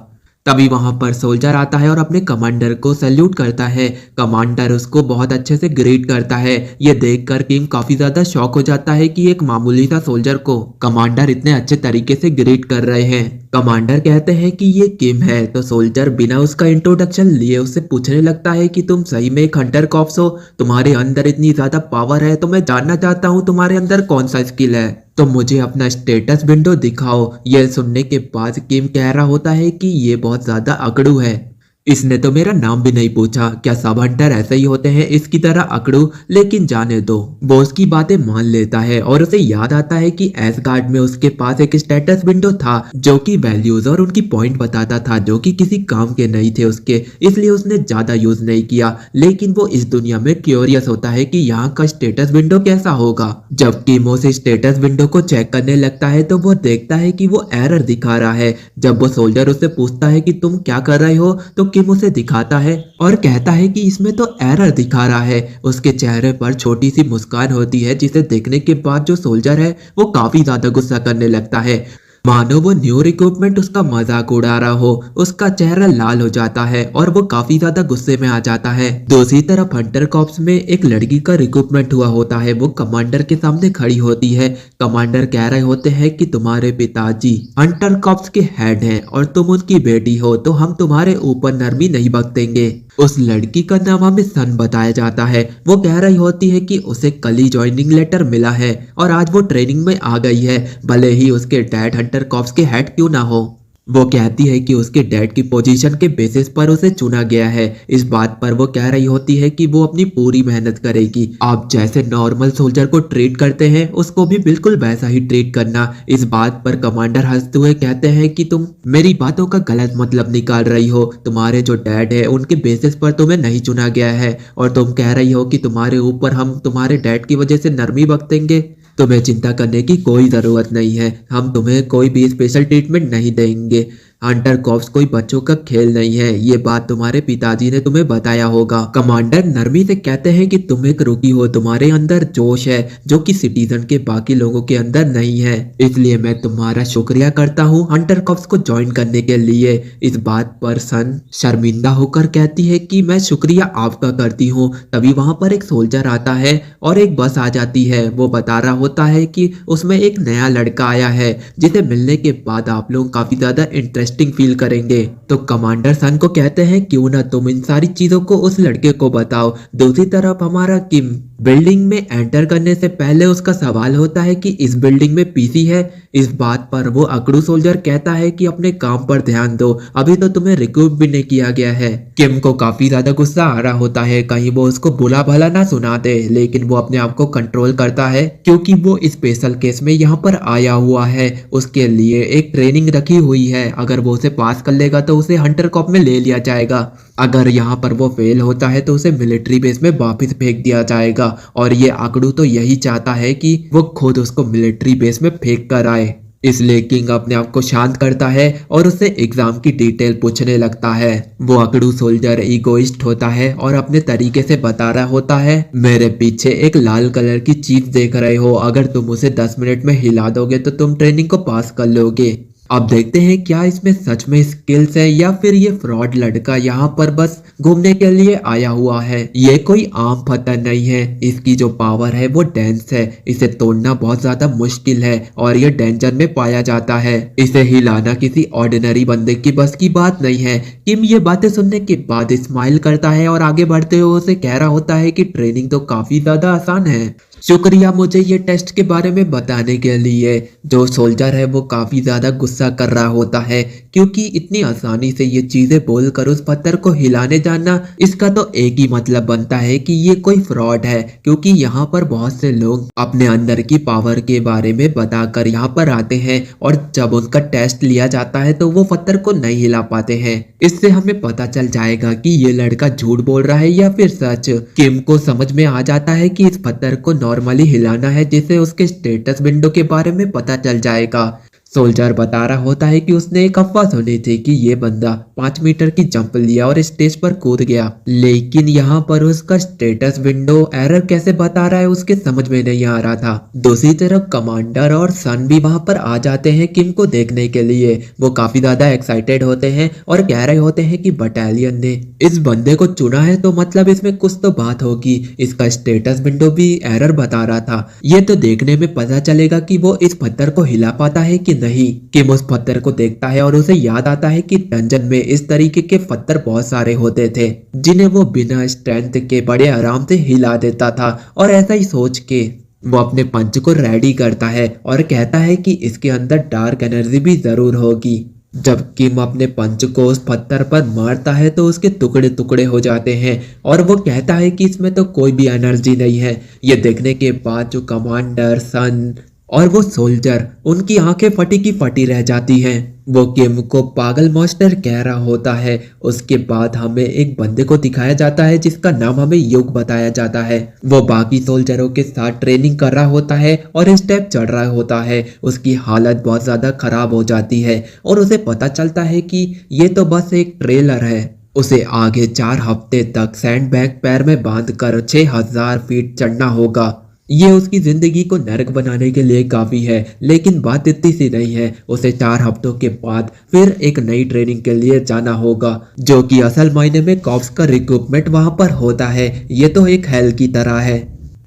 तभी वहां पर सोल्जर आता है और अपने कमांडर को सैल्यूट करता है। कमांडर उसको बहुत अच्छे से ग्रीट करता है। ये देखकर किम काफी ज्यादा शॉक हो जाता है कि एक मामूली सा सोल्जर को कमांडर इतने अच्छे तरीके से ग्रीट कर रहे हैं। कमांडर कहते हैं कि ये किम है, तो सोल्जर बिना उसका इंट्रोडक्शन लिए उससे पूछने लगता है कि तुम सही में एक हंटर कॉप्स हो, तुम्हारे अंदर इतनी ज्यादा पावर है, तो मैं जानना चाहता हूँ तुम्हारे अंदर कौन सा स्किल है, तो मुझे अपना स्टेटस विंडो दिखाओ। ये सुनने के बाद किम कह रहा होता है कि ये बहुत ज्यादा अकड़ू है, इसने तो मेरा नाम भी नहीं पूछा, क्या सब हंटर ऐसे ही होते हैं इसकी तरह अकड़ू, लेकिन जाने दो। बॉस की बातें मान लेता है और उसे याद आता है कि एसगार्ड में उसके पास एक स्टेटस विंडो था जो कि वैल्यूज और उनकी पॉइंट बताता था, जो कि किसी काम के नहीं थे उसके, इसलिए उसने ज्यादा यूज नहीं किया। लेकिन वो इस दुनिया में क्यूरियस होता है कि यहाँ का स्टेटस विंडो कैसा होगा। जब कीमो से स्टेटस विंडो को चेक करने लगता है तो वो देखता है कि वो एरर दिखा रहा है। जब वो सोल्जर उससे पूछता है कि तुम क्या कर रहे हो, तो किम उसे दिखाता है और कहता है कि इसमें तो एरर दिखा रहा है। उसके चेहरे पर छोटी सी मुस्कान होती है, जिसे देखने के बाद जो सोल्जर है वो काफी ज्यादा गुस्सा करने लगता है, मानो वो न्यू रिक्रूटमेंट उसका मजाक उड़ा रहा हो। उसका चेहरा लाल हो जाता है और वो काफी ज्यादा गुस्से में आ जाता है। दूसरी तरफ हंटर कॉप्स में एक लड़की का रिक्रूटमेंट हुआ होता है, वो कमांडर के सामने खड़ी होती है। कमांडर कह रहे होते हैं कि तुम्हारे पिताजी हंटर कॉप्स के हेड हैं और तुम उनकी बेटी हो, तो हम तुम्हारे ऊपर नरमी नहीं बरतेंगे। उस लड़की का नाम हमें सन बताया जाता है। वो कह रही होती है कि उसे कल ही ज्वाइनिंग लेटर मिला है और आज वो ट्रेनिंग में आ गई है, भले ही उसके डैड हंटर कॉप्स के हेड क्यों ना हो। वो कहती है कि उसके डैड की पोजीशन के बेसिस पर उसे चुना गया है। इस बात पर वो कह रही होती है कि वो अपनी पूरी मेहनत करेगी। आप जैसे नॉर्मल सोल्जर को ट्रीट करते हैं उसको भी बिल्कुल वैसा ही ट्रीट करना। इस बात पर कमांडर हंसते हुए कहते हैं कि तुम मेरी बातों का गलत मतलब निकाल रही हो। तुम्हारे जो डैड है उनके बेसिस पर तुम्हें नहीं चुना गया है और तुम कह रही हो कि तुम्हारे ऊपर हम तुम्हारे डैड की वजह से नरमी बरतेंगे। तुम्हें चिंता करने की कोई जरूरत नहीं है, हम तुम्हें कोई भी स्पेशल ट्रीटमेंट नहीं देंगे। हंटर कॉप्स कोई बच्चों का खेल नहीं है, ये बात तुम्हारे पिताजी ने तुम्हें बताया होगा। कमांडर नरमी से कहते हैं कि तुम एक रुकी हो, तुम्हारे अंदर जोश है जो कि सिटीजन के बाकी लोगों के अंदर नहीं है, इसलिए मैं तुम्हारा शुक्रिया करता हूँ हंटर कॉप्स को ज्वाइन करने के लिए। इस बात पर सन शर्मिंदा होकर कहती है कि मैं शुक्रिया आपका करती हूँ। तभी वहां पर एक सोल्जर आता है और एक बस आ जाती है। वो बता रहा होता है कि उसमें एक नया लड़का आया है जिसे मिलने के बाद आप लोग काफी ज्यादा इंटरेस्टिंग फील करेंगे। तो कमांडर सन को कहते हैं क्यों ना तुम इन सारी चीजों को उस लड़के को बताओ। दूसरी तरफ हमारा किम बिल्डिंग में एंटर करने से पहले उसका सवाल होता है कि इस बिल्डिंग में पीसी है। इस बात पर वो अकड़ू सोल्जर कहता है कि अपने काम पर ध्यान दो, अभी तो तुम्हें रिक्रूट भी नहीं किया गया है। किम को काफी ज्यादा गुस्सा आ रहा होता है, कहीं वो उसको बुरा भला ना सुना दे, लेकिन वो अपने आप को कंट्रोल करता है क्योंकि वो स्पेशल केस में यहाँ पर आया हुआ है। उसके लिए एक ट्रेनिंग रखी हुई है, अगर वो उसे पास कर लेगा तो उसे हंटर कॉप में ले लिया जाएगा, अगर यहाँ पर वो फेल होता है तो उसे मिलिट्री बेस में वापस फेंक दिया जाएगा। और ये आकड़ू तो यही चाहता है कि वो खुद उसको मिलिट्री बेस में फेंक कर आए। इसलिए किंग अपने आप को शांत करता है और उससे एग्जाम की डिटेल पूछने लगता है। वो अकड़ू सोल्जर ईगोइस्ट होता है और अपने तरीके से बता रहा होता है मेरे पीछे एक लाल कलर की चीज देख रहे हो, अगर तुम उसे 10 मिनट में हिला दोगे तो तुम ट्रेनिंग को पास कर लोगे। अब देखते हैं क्या इसमें सच में स्किल्स है या फिर ये फ्रॉड लड़का यहाँ पर बस घूमने के लिए आया हुआ है। ये कोई आम पत्थर नहीं है, इसकी जो पावर है वो डेंस है, इसे तोड़ना बहुत ज्यादा मुश्किल है और ये डेंजर में पाया जाता है। इसे हिलाना किसी ऑर्डिनरी बंदे की बस की बात नहीं है। किम ये बातें सुनने के बाद स्माइल करता है और आगे बढ़ते हुए उसे कह रहा होता है कि ट्रेनिंग तो काफी ज्यादा आसान है, शुक्रिया मुझे ये टेस्ट के बारे में बताने के लिए। जो सोल्जर है वो काफी ज्यादा गुस्सा कर रहा होता है क्योंकि इतनी आसानी से ये चीजें बोलकर उस पत्थर को हिलाने जाना, इसका तो एक ही मतलब बनता है कि ये कोई फ्रॉड है, क्योंकि यहाँ पर बहुत से लोग अपने अंदर की पावर के बारे में बताकर यहाँ पर आते हैं और जब उनका टेस्ट लिया जाता है तो वो पत्थर को नहीं हिला पाते हैं। इससे हमें पता चल जाएगा कि ये लड़का झूठ बोल रहा है या फिर सच। किम को समझ में आ जाता है कि इस पत्थर को नॉर्मली हिलाना है जिससे उसके स्टेटस विंडो के बारे में पता चल जाएगा। सोल्जर बता रहा होता है कि उसने एक अफवाह सुनी थी कि ये बंदा 5 मीटर की जंप लिया और स्टेज पर कूद गया, लेकिन यहाँ पर उसका स्टेटस विंडो एरर कैसे बता रहा है उसके समझ में नहीं आ रहा था। दूसरी तरफ कमांडर और सन भी वहां पर आ जाते हैं किम को देखने के लिए। वो काफी ज्यादा एक्साइटेड होते हैं और कह रहे होते हैं कि बटालियन ने इस बंदे को चुना है तो मतलब इसमें कुछ तो बात होगी। इसका स्टेटस विंडो भी एरर बता रहा था, ये तो देखने में पता चलेगा कि वो इस पत्थर को हिला पाता है कि नहीं। किम उस पत्थर को देखता है और उसे याद आता है कि डंजन में इस तरीके के पत्थर बहुत सारे होते थे जिन्हें वो बिना स्ट्रेंथ के बड़े आराम से हिला देता था। और ऐसा ही सोच के वो अपने पंच को रेडी करता है और कहता है कि इसके अंदर डार्क एनर्जी भी जरूर होगी। जब किम अपने पंच को उस पत्थर पर मारता है तो उसके टुकड़े टुकड़े हो जाते हैं और वो कहता है कि इसमें तो कोई भी एनर्जी नहीं है। ये देखने के बाद जो कमांडर सन और वो सोल्जर उनकी आंखें फटी की फटी रह जाती हैं। वो किम को पागल मास्टर कह रहा होता है। उसके बाद हमें एक बंदे को दिखाया जाता है जिसका नाम हमें युग बताया जाता है। वो बाकी सोल्जरों के साथ ट्रेनिंग कर रहा होता है और स्टेप चढ़ रहा होता है। उसकी हालत बहुत ज्यादा खराब हो जाती है और उसे पता चलता है कि ये तो बस एक ट्रेलर है। उसे आगे 4 हफ्ते तक सैंडबैग पैर में बांधकर 6000 फीट चढ़ना होगा। ये उसकी जिंदगी को नरक बनाने के लिए काफी है, लेकिन बात इतनी सी नहीं है। उसे 4 हफ्तों के बाद फिर एक नई ट्रेनिंग के लिए जाना होगा जो कि असल मायने में कॉप्स का रिक्रूटमेंट वहां पर होता है। ये तो एक हेल की तरह है।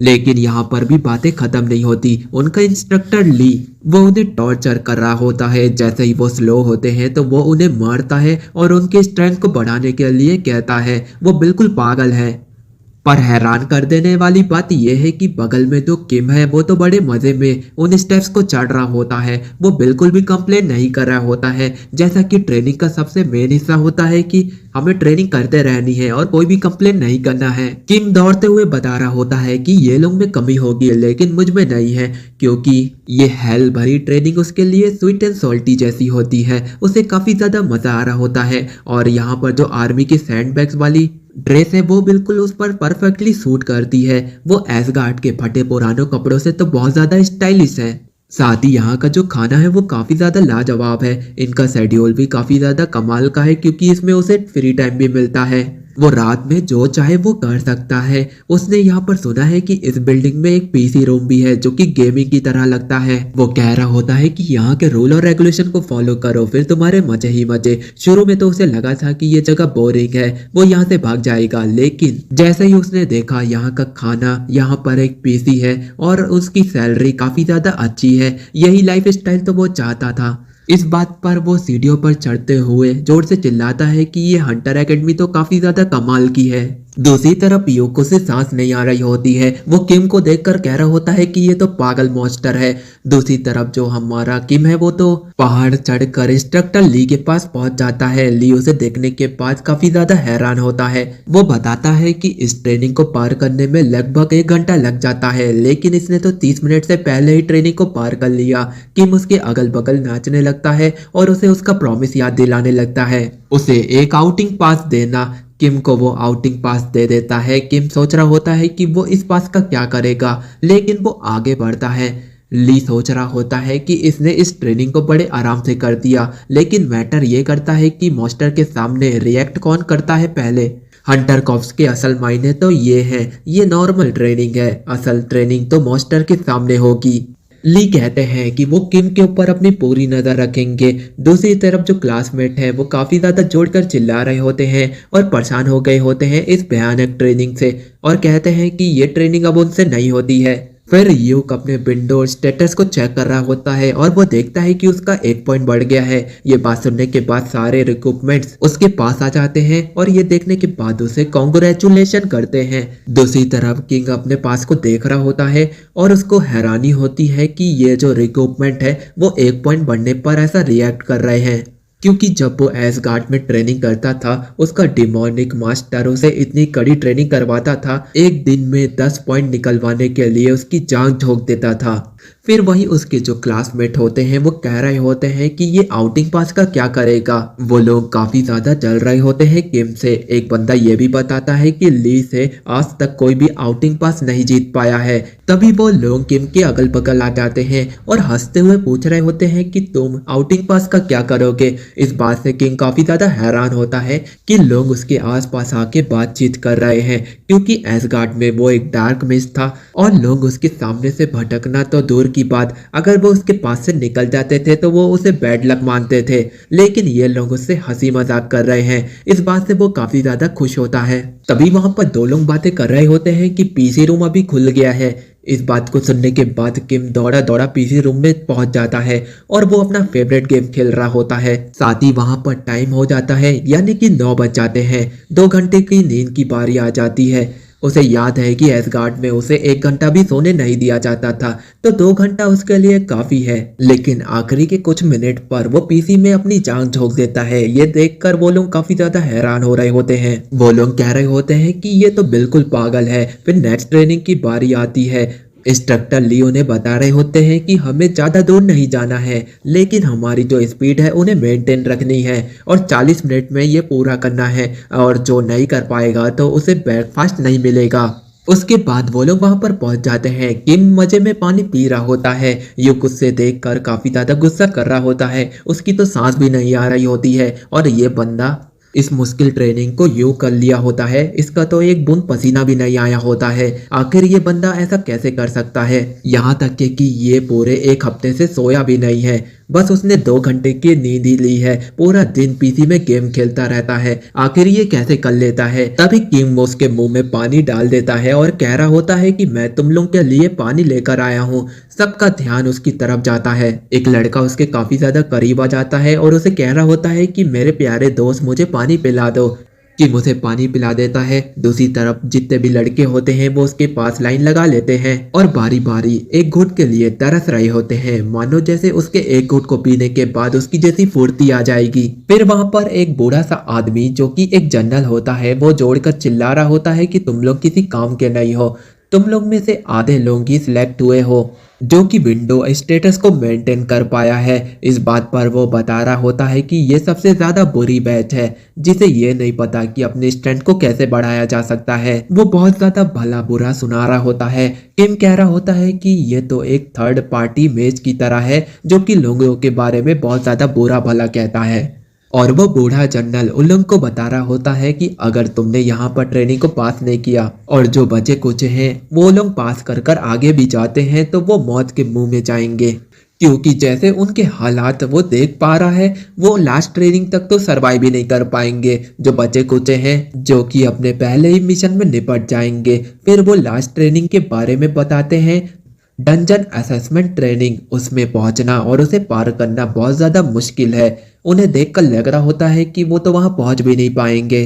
लेकिन यहाँ पर भी बातें खत्म नहीं होती। उनका इंस्ट्रक्टर ली वो उन्हें टॉर्चर कर रहा होता है। जैसे ही वो स्लो होते हैं तो वो उन्हें मारता है और उनके स्ट्रेंथ को बढ़ाने के लिए कहता है। वो बिल्कुल पागल है। पर हैरान कर देने वाली बात यह है कि बगल में जो किम है वो तो बड़े मजे में उन स्टेप्स को चढ़ रहा होता है। वो बिल्कुल भी कंप्लेन नहीं कर रहा होता है, जैसा कि ट्रेनिंग का सबसे मेन हिस्सा होता है कि हमें ट्रेनिंग करते रहनी है और कोई भी कंप्लेन नहीं करना है। किम दौड़ते हुए बता रहा होता है कि ये लोग में कमी होगी लेकिन मुझ में नहीं है, क्योंकि ये हेल भरी ट्रेनिंग उसके लिए स्वीट एंड सॉल्टी जैसी होती है। उसे काफी ज्यादा मजा आ रहा होता है और यहाँ पर जो आर्मी की सैंडबैग्स वाली ड्रेस है वो बिल्कुल उस पर परफेक्टली सूट करती है। वो एसगार्ड के फटे पुराने कपड़ों से तो बहुत ज्यादा स्टाइलिश है। साथ ही यहाँ का जो खाना है वो काफी ज्यादा लाजवाब है। इनका शेड्यूल भी काफी ज्यादा कमाल का है क्योंकि इसमें उसे फ्री टाइम भी मिलता है। वो रात में जो चाहे वो कर सकता है। उसने यहाँ पर सुना है कि इस बिल्डिंग में एक पीसी रूम भी है जो कि गेमिंग की तरह लगता है। वो कह रहा होता है कि यहाँ के रूल और रेगुलेशन को फॉलो करो फिर तुम्हारे मजे ही मजे। शुरू में तो उसे लगा था कि ये जगह बोरिंग है, वो यहाँ से भाग जाएगा, लेकिन जैसे ही उसने देखा यहाँ का खाना, यहाँ पर एक पीसी है और उसकी सैलरी काफी ज्यादा अच्छी है, यही लाइफ स्टाइल तो वो चाहता था। इस बात पर वो सीढ़ियों पर चढ़ते हुए जोर से चिल्लाता है कि ये हंटर एकेडमी तो काफी ज्यादा कमाल की है। दूसरी तरफ योको से सांस नहीं आ रही होती है। वो किम को देखकर कह रहा होता है कि ये तो पागल मॉन्स्टर है। दूसरी तरफ जो हमारा किम है वो तो पहाड़ चढ़कर इंस्ट्रक्टर ली के पास पहुंच जाता है। ली उसे देखने के बाद काफी ज्यादा हैरान होता है। वो बताता है कि इस ट्रेनिंग को पार करने में लगभग 1 घंटा लग जाता है, लेकिन इसने तो 30 मिनट से पहले ही ट्रेनिंग को पार कर लिया। किम उसके अगल बगल नाचने लगता है और उसे उसका प्रॉमिस याद दिलाने लगता है, उसे एक आउटिंग पास देना। किम को वो आउटिंग पास दे देता है। किम सोच रहा होता है कि वो इस पास का क्या करेगा, लेकिन वो आगे बढ़ता है। ली सोच रहा होता है कि इसने इस ट्रेनिंग को बड़े आराम से कर दिया, लेकिन मैटर ये करता है कि मॉन्स्टर के सामने रिएक्ट कौन करता है पहले। हंटर कॉप्स के असल मायने तो ये है, ये नॉर्मल ट्रेनिंग है, असल ट्रेनिंग तो मॉन्स्टर के सामने होगी। ली कहते हैं कि वो किम के ऊपर अपनी पूरी नजर रखेंगे। दूसरी तरफ जो क्लासमेट है वो काफी ज्यादा जोड़कर चिल्ला रहे होते हैं और परेशान हो गए होते हैं इस भयानक ट्रेनिंग से और कहते हैं कि ये ट्रेनिंग अब उनसे नहीं होती है। फिर यूक अपने विंडो स्टेटस को चेक कर रहा होता है और वो देखता है कि उसका 1 पॉइंट बढ़ गया है। ये बात सुनने के बाद सारे रिक्रूटमेंट्स उसके पास आ जाते हैं और ये देखने के बाद उसे कॉन्ग्रेचुलेशन करते हैं। दूसरी तरफ किंग अपने पास को देख रहा होता है और उसको हैरानी होती है कि ये जो रिक्रूटमेंट है वो 1 पॉइंट बढ़ने पर ऐसा रिएक्ट कर रहे हैं, क्योंकि जब वो एसगार्ड में ट्रेनिंग करता था उसका डिमोनिक मास्टर उसे इतनी कड़ी ट्रेनिंग करवाता था, एक दिन में 10 पॉइंट निकलवाने के लिए उसकी जान झोंक देता था। फिर वही उसके जो क्लासमेट होते हैं वो कह रहे होते हैं कि ये आउटिंग पास का क्या करेगा। वो लोग काफी ज्यादा जल रहे होते हैं किम से। एक बंदा ये भी बताता है कि ली से आज तक कोई भी आउटिंग पास नहीं जीत पाया है। तभी वो लोग किम के अगल बगल आ जाते हैं और हंसते हुए पूछ रहे होते हैं कि तुम आउटिंग पास का क्या करोगे। इस बात से किंग काफी ज्यादा हैरान होता है कि लोग उसके आसपास आके बातचीत कर रहे हैं, क्योंकि एसगार्ड में वो एक डार्क मिस्ट था और लोग उसके सामने से भटकना तो दूर दूर की बात, अगर वो उसके पास से निकल जाते थे तो वो उसे बैड लक मानते थे। लेकिन ये लोग उससे हंसी मजाक कर रहे हैं, इस बात से वो काफी ज्यादा खुश होता है। तभी वहां पर दो लोग बातें कर रहे होते हैं कि पीसी रूम अभी खुल गया है। इस बात को सुनने के बाद किम दौड़ा दौड़ा पीसी रूम में पहुंच जाता है और वो अपना फेवरेट गेम खेल रहा होता है। साथ ही वहां पर टाइम हो जाता है, यानी कि 9 बज जाते हैं। 2 घंटे की नींद की बारी आ जाती है। उसे याद है कि एसगार्ड में उसे 1 घंटा भी सोने नहीं दिया जाता था, तो 2 घंटा उसके लिए काफी है। लेकिन आखिरी के कुछ मिनट पर वो पीसी में अपनी जान झोंक देता है। ये देखकर वो लोग काफी ज्यादा हैरान हो रहे होते हैं। वो लोग कह रहे होते हैं कि ये तो बिल्कुल पागल है। फिर नेक्स्ट ट्रेनिंग की बारी आती है। इंस्ट्रक्टर लियो ने बता रहे होते हैं कि हमें ज़्यादा दूर नहीं जाना है, लेकिन हमारी जो स्पीड है उन्हें मेंटेन रखनी है और 40 मिनट में ये पूरा करना है, और जो नहीं कर पाएगा तो उसे ब्रेकफास्ट नहीं मिलेगा। उसके बाद वो लोग वहां पर पहुंच जाते हैं। किम मजे में पानी पी रहा होता है। युक उससे देखकर काफी ज्यादा गुस्सा कर रहा होता है। उसकी तो सांस भी नहीं आ रही होती है और ये बंदा इस मुश्किल ट्रेनिंग को यूं कर लिया होता है, इसका तो एक बूंद पसीना भी नहीं आया होता है। आखिर ये बंदा ऐसा कैसे कर सकता है? यहाँ तक कि ये पूरे 1 हफ्ते से सोया भी नहीं है, बस उसने 2 घंटे की नींद ही ली है। पूरा दिन पीसी में गेम खेलता रहता है, आखिर ये कैसे कर लेता है? तभी किम उसके मुंह में पानी डाल देता है और कह रहा होता है कि मैं तुम लोग के लिए पानी लेकर आया हूँ। सबका ध्यान उसकी तरफ जाता है। एक लड़का उसके काफी ज्यादा करीब आ जाता है और उसे कह रहा होता है कि मेरे प्यारे दोस्त मुझे पानी पिला दो। कि मुझे पानी पिला देता है। दूसरी तरफ जितने भी लड़के होते हैं वो उसके पास लाइन लगा लेते हैं और बारी बारी एक घूंट के लिए तरस रहे होते हैं, मानो जैसे उसके एक घूंट को पीने के बाद उसकी जैसी फुर्ती आ जाएगी। फिर वहां पर एक बूढ़ा सा आदमी जो कि एक जनरल होता है, वो जोड़कर चिल्ला रहा होता है कि तुम लोग किसी काम के नहीं हो, तुम लोग में से आधे लोग ही सिलेक्ट हुए हो जो कि विंडो स्टेटस को मेंटेन कर पाया है। इस बात पर वो बता रहा होता है कि ये सबसे ज्यादा बुरी बैच है, जिसे ये नहीं पता कि अपनी स्ट्रेंथ को कैसे बढ़ाया जा सकता है। वो बहुत ज्यादा भला बुरा सुना रहा होता है। किम कह रहा होता है कि ये तो एक थर्ड पार्टी मैच की तरह है जो कि लोगों के बारे में बहुत ज्यादा बुरा भला कहता है। और वो बूढ़ा जनरल उन लोगों को बता रहा होता है कि अगर तुमने यहाँ पर ट्रेनिंग को पास नहीं किया और जो बचे कुछ हैं वो लोग पास कर कर आगे भी जाते हैं तो वो मौत के मुंह में जाएंगे, क्योंकि जैसे उनके हालात वो देख पा रहा है वो लास्ट ट्रेनिंग तक तो सरवाइव भी नहीं कर पाएंगे। जो बचे कुचे हैं जो कि अपने पहले ही मिशन में निपट जाएंगे। फिर वो लास्ट ट्रेनिंग के बारे में बताते हैं, डंजन असेसमेंट ट्रेनिंग। उसमें पहुंचना और उसे पार करना बहुत ज्यादा मुश्किल है। उन्हें देखकर लग रहा होता है कि वो तो वहां पहुंच भी नहीं पाएंगे।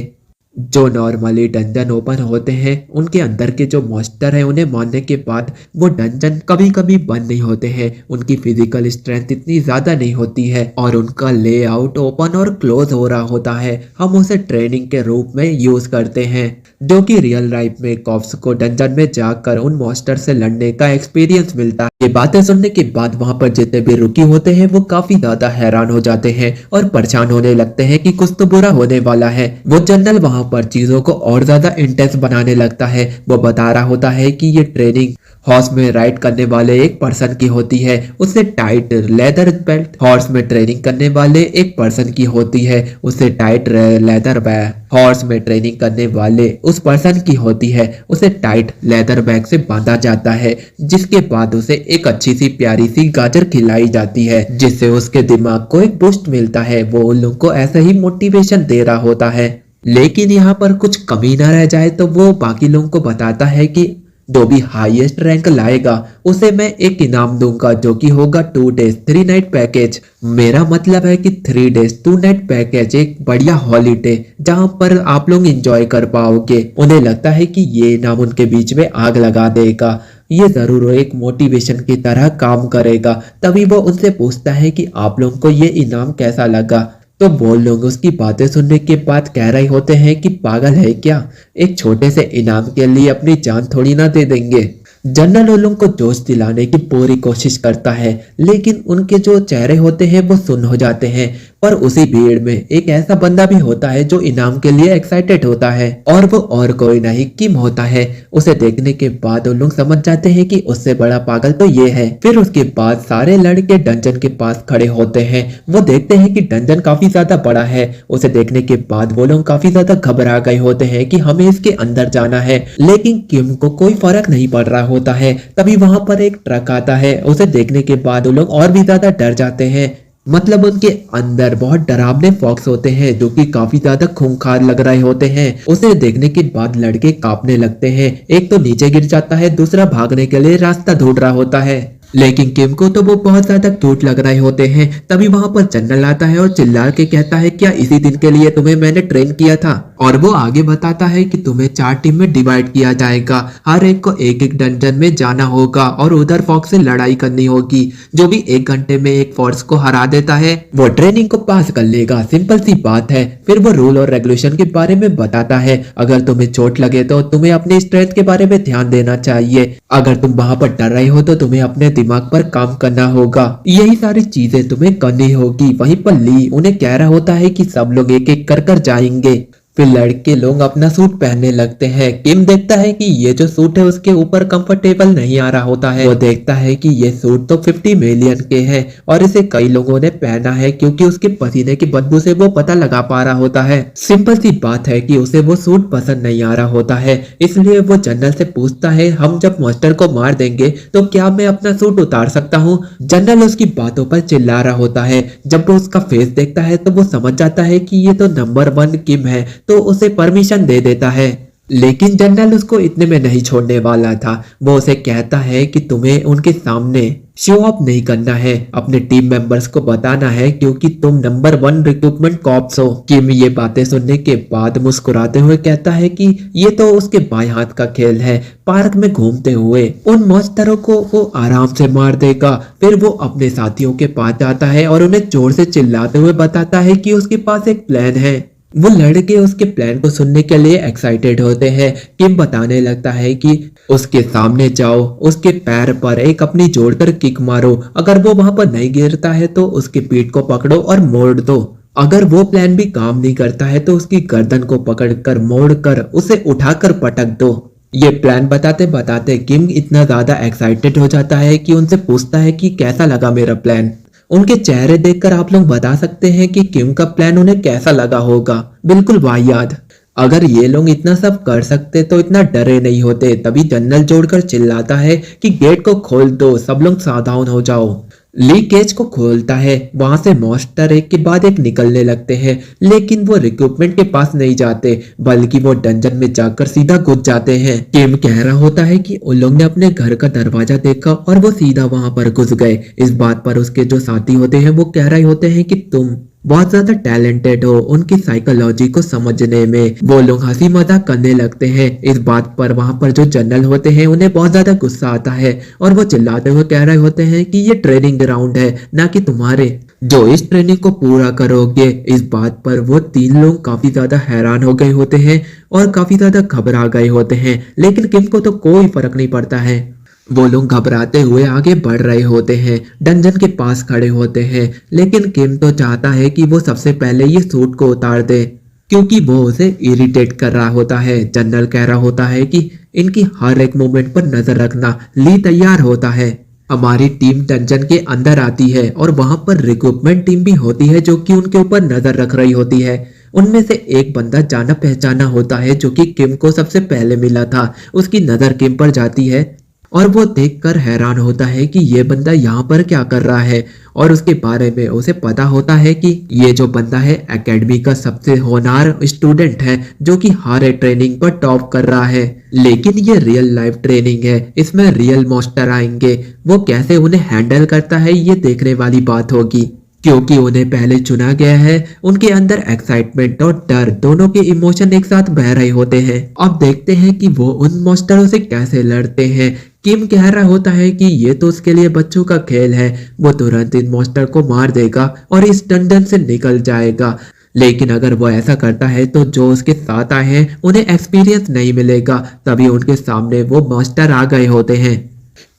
जो नॉर्मली डंजन ओपन होते हैं उनके अंदर के जो मॉन्स्टर हैं उन्हें मारने के बाद वो डंजन कभी कभी बंद नहीं होते हैं। उनकी फिजिकल स्ट्रेंथ इतनी ज्यादा नहीं होती है और उनका लेआउट ओपन और क्लोज हो रहा होता है। हम उसे ट्रेनिंग के रूप में यूज करते हैं, जो कि रियल लाइफ में कॉप्स को डंजन में जाकर उन मॉन्स्टर से लड़ने का एक्सपीरियंस मिलता है। ये बातें सुनने के बाद वहां पर जितने भी रुकी होते हैं वो काफी ज्यादा हैरान हो जाते हैं और परेशान होने लगते हैं कि कुछ तो बुरा होने वाला है। वो जनरल वहां पर चीजों को और ज्यादा इंटेंस बनाने लगता है। वो बता रहा होता है कि ये ट्रेनिंग हॉर्स में राइड करने वाले एक पर्सन की होती है, उससे टाइट लेदर बेल्ट हॉर्स में ट्रेनिंग करने वाले एक पर्सन की होती है, उससे टाइट लेदर बैग हॉर्स में ट्रेनिंग करने वाले उस पर्सन की होती है, उसे टाइट लेदर बैग से बांधा जाता है, जिसके बाद उसे एक अच्छी सी प्यारी सी गाजर खिलाई जाती है, जिससे उसके दिमाग को एक बूस्ट मिलता है। वो उन लोगों को ऐसा ही मोटिवेशन दे रहा होता है। लेकिन यहाँ पर कुछ कमी ना रह जाए तो वो बाकी लोगों को बताता है कि जो भी हाईएस्ट रैंक लाएगा उसे मैं एक इनाम दूंगा, जो कि होगा 2 days 3 night पैकेज। मेरा मतलब है कि 3 days 2 night पैकेज, एक बढ़िया हॉलीडे जहां पर आप लोग एंजॉय कर पाओगे। उन्हें लगता है कि ये इनाम उनके बीच में आग लगा देगा, ये जरूर एक मोटिवेशन की तरह काम करेगा। तभी वो उनसे पूछता है कि आप लोगों को ये इनाम कैसा लगा। तो वो लोग उसकी बातें सुनने के बाद कह रहे होते हैं कि पागल है क्या, एक छोटे से इनाम के लिए अपनी जान थोड़ी ना दे देंगे। जनरल उन लोगों को जोश दिलाने की पूरी कोशिश करता है, लेकिन उनके जो चेहरे होते हैं वो सुन्न हो जाते हैं। पर उसी भीड़ में एक ऐसा बंदा भी होता है जो इनाम के लिए एक्साइटेड होता है और वो और कोई नहीं किम होता है। उसे देखने के बाद उन लोग समझ जाते हैं कि उससे बड़ा पागल तो ये है। फिर उसके बाद सारे लड़के डंजन के पास खड़े होते हैं। वो देखते हैं कि डंजन काफी ज्यादा बड़ा है। उसे देखने के बाद वो लोग काफी ज्यादा घबरा गए होते हैं कि हमें इसके अंदर जाना है, लेकिन किम को कोई फर्क नहीं पड़ रहा होता है। तभी वहां पर एक ट्रक आता है। उसे देखने के बाद वो लोग और भी ज्यादा डर जाते हैं। मतलब उनके अंदर बहुत डरावने फॉक्स होते हैं जो कि काफी ज्यादा खूंखार लग रहे होते हैं। उसे देखने के बाद लड़के कांपने लगते हैं। एक तो नीचे गिर जाता है, दूसरा भागने के लिए रास्ता ढूंढ रहा होता है। लेकिन किम को तो वो बहुत ज्यादा क्यूट लग रहे होते हैं। तभी वहां पर जनरल आता है और चिल्ला के कहता है, क्या इसी दिन के लिए तुम्हें मैंने ट्रेन किया था? और वो आगे बताता है कि तुम्हें 4 टीम में डिवाइड किया जाएगा, हर एक को एक एक डंजन में जाना होगा और उधर फॉक्स से लड़ाई करनी होगी। जो भी 1 घंटे में एक फोर्स को हरा देता है वो ट्रेनिंग को पास कर लेगा। सिंपल सी बात है। फिर वो रूल और रेगुलेशन के बारे में बताता है। अगर तुम्हें चोट लगे तो तुम्हें अपनी स्ट्रेंथ के बारे में ध्यान देना चाहिए। अगर तुम वहां पर डर रहे हो तो तुम्हें अपने दिमाग पर काम करना होगा। यही सारी चीजें तुम्हें करनी होगी। वहीं पर ली उन्हें कह रहा होता है कि सब लोग एक एक कर जाएंगे। फिर लड़के लोग अपना सूट पहनने लगते हैं। किम देखता है कि ये जो सूट है उसके ऊपर कंफर्टेबल नहीं आ रहा होता है। वो देखता है कि ये सूट तो 50 मिलियन के हैं और इसे कई लोगों ने पहना है क्योंकि उसके पसीने की बदबू से वो पता लगा पा रहा होता है। सिंपल सी बात है कि उसे वो सूट पसंद नहीं आ रहा होता है। इसलिए वो जनरल से पूछता है, हम जब मास्टर को मार देंगे तो क्या मैं अपना सूट उतार सकता हूँ? जनरल उसकी बातों पर चिल्ला रहा होता है। जब वो उसका फेस देखता है तो वो समझ जाता है कि ये तो नंबर 1 किम है, तो उसे परमिशन दे देता है। लेकिन जनरल उसको इतने में नहीं छोड़ने वाला था। वो उसे कहता है कि तुम्हें उनके सामने शो ऑफ नहीं करना है, अपने टीम मेंबर्स को बताना है क्योंकि तुम नंबर 1 रिक्रूटमेंट कॉप्स हो। किम ये बातें सुनने के बाद मुस्कुराते हुए कहता है कि ये तो उसके बाएं हाथ का खेल है। पार्क में घूमते हुए उन मॉन्स्टरों को वो आराम से मार देगा। फिर वो अपने साथियों के पास जाता है और उन्हें जोर से चिल्लाते हुए बताता है कि उसके पास एक प्लान है। वो लड़के उसके प्लान को सुनने के लिए एक्साइटेड होते हैं। किम बताने लगता है कि उसके सामने जाओ, उसके पैर पर एक अपनी जोड़कर किक मारो। अगर वो वहां पर नहीं गिरता है तो उसकी पीठ को पकड़ो और मोड़ दो। अगर वो प्लान भी काम नहीं करता है तो उसकी गर्दन को पकड़कर मोड़कर उसे उठाकर पटक दो। ये प्लान बताते बताते किम इतना ज्यादा एक्साइटेड हो जाता है कि उनसे पूछता है कि कैसा लगा मेरा प्लान। उनके चेहरे देखकर आप लोग बता सकते हैं कि किम का प्लान उन्हें कैसा लगा होगा। बिल्कुल वाहियात। अगर ये लोग इतना सब कर सकते तो इतना डरे नहीं होते। तभी जनरल जोड़कर चिल्लाता है कि गेट को खोल दो, सब लोग सावधान हो जाओ। ली केज को खोलता है। वहां से मॉन्स्टर एक के बाद एक निकलने लगते हैं, लेकिन वो रिक्रूटमेंट के पास नहीं जाते बल्कि वो डंजन में जाकर सीधा घुस जाते हैं। किम कह रहा होता है कि उन लोग ने अपने घर का दरवाजा देखा और वो सीधा वहां पर घुस गए। इस बात पर उसके जो साथी होते हैं वो कह रहे होते हैं कि तुम बहुत ज्यादा टैलेंटेड हो उनकी साइकोलॉजी को समझने में। वो लोग हंसी मजाक करने लगते हैं। इस बात पर वहां पर जो जनरल होते हैं उन्हें बहुत ज्यादा गुस्सा आता है और वो चिल्लाते हुए कह रहे होते हैं कि ये ट्रेनिंग ग्राउंड है, ना कि तुम्हारे जो इस ट्रेनिंग को पूरा करोगे। इस बात पर वो 3 लोग काफी ज्यादा हैरान हो गए होते हैं और काफी ज्यादा घबरा गए होते हैं, लेकिन किम को तो कोई फर्क नहीं पड़ता है। वो लोग घबराते हुए आगे बढ़ रहे होते हैं, डंजन के पास खड़े होते हैं, लेकिन किम तो चाहता है कि वो सबसे पहले ये सूट को उतार दे क्योंकि वो उसे इरिटेट कर रहा होता है। जनरल कह रहा होता है कि इनकी हर एक मूवमेंट पर नजर रखना। ली तैयार होता है। हमारी टीम डंजन के अंदर आती है और वहां पर रिक्रूटमेंट टीम भी होती है जो कि उनके ऊपर नजर रख रही होती है। उनमें से एक बंदा जाना पहचाना होता है जो कि किम को सबसे पहले मिला था। उसकी नजर किम पर जाती है और वो देखकर हैरान होता है कि ये बंदा यहाँ पर क्या कर रहा है और उसके बारे में उसे पता होता है कि ये जो बंदा है एकेडमी का सबसे होनहार स्टूडेंट है जो कि हर ट्रेनिंग पर टॉप कर रहा है। लेकिन ये रियल लाइफ ट्रेनिंग है, इसमें रियल मॉन्स्टर आएंगे। वो कैसे उन्हें हैंडल करता है ये देखने वाली बात होगी क्योंकि उन्हें पहले चुना गया है। उनके अंदर एक्साइटमेंट और डर दोनों के इमोशन एक साथ बह रहे होते हैं। अब देखते हैं कि वो उन मॉन्स्टरों से कैसे लड़ते हैं। किम कह रहा होता है कि ये तो उसके लिए बच्चों का खेल है, वो तुरंत इन मॉन्स्टर को मार देगा और इस डंडन से निकल जाएगा। लेकिन अगर वो ऐसा करता है तो जो उसके साथ आए हैं उन्हें एक्सपीरियंस नहीं मिलेगा। तभी उनके सामने वो मॉन्स्टर आ गए होते हैं।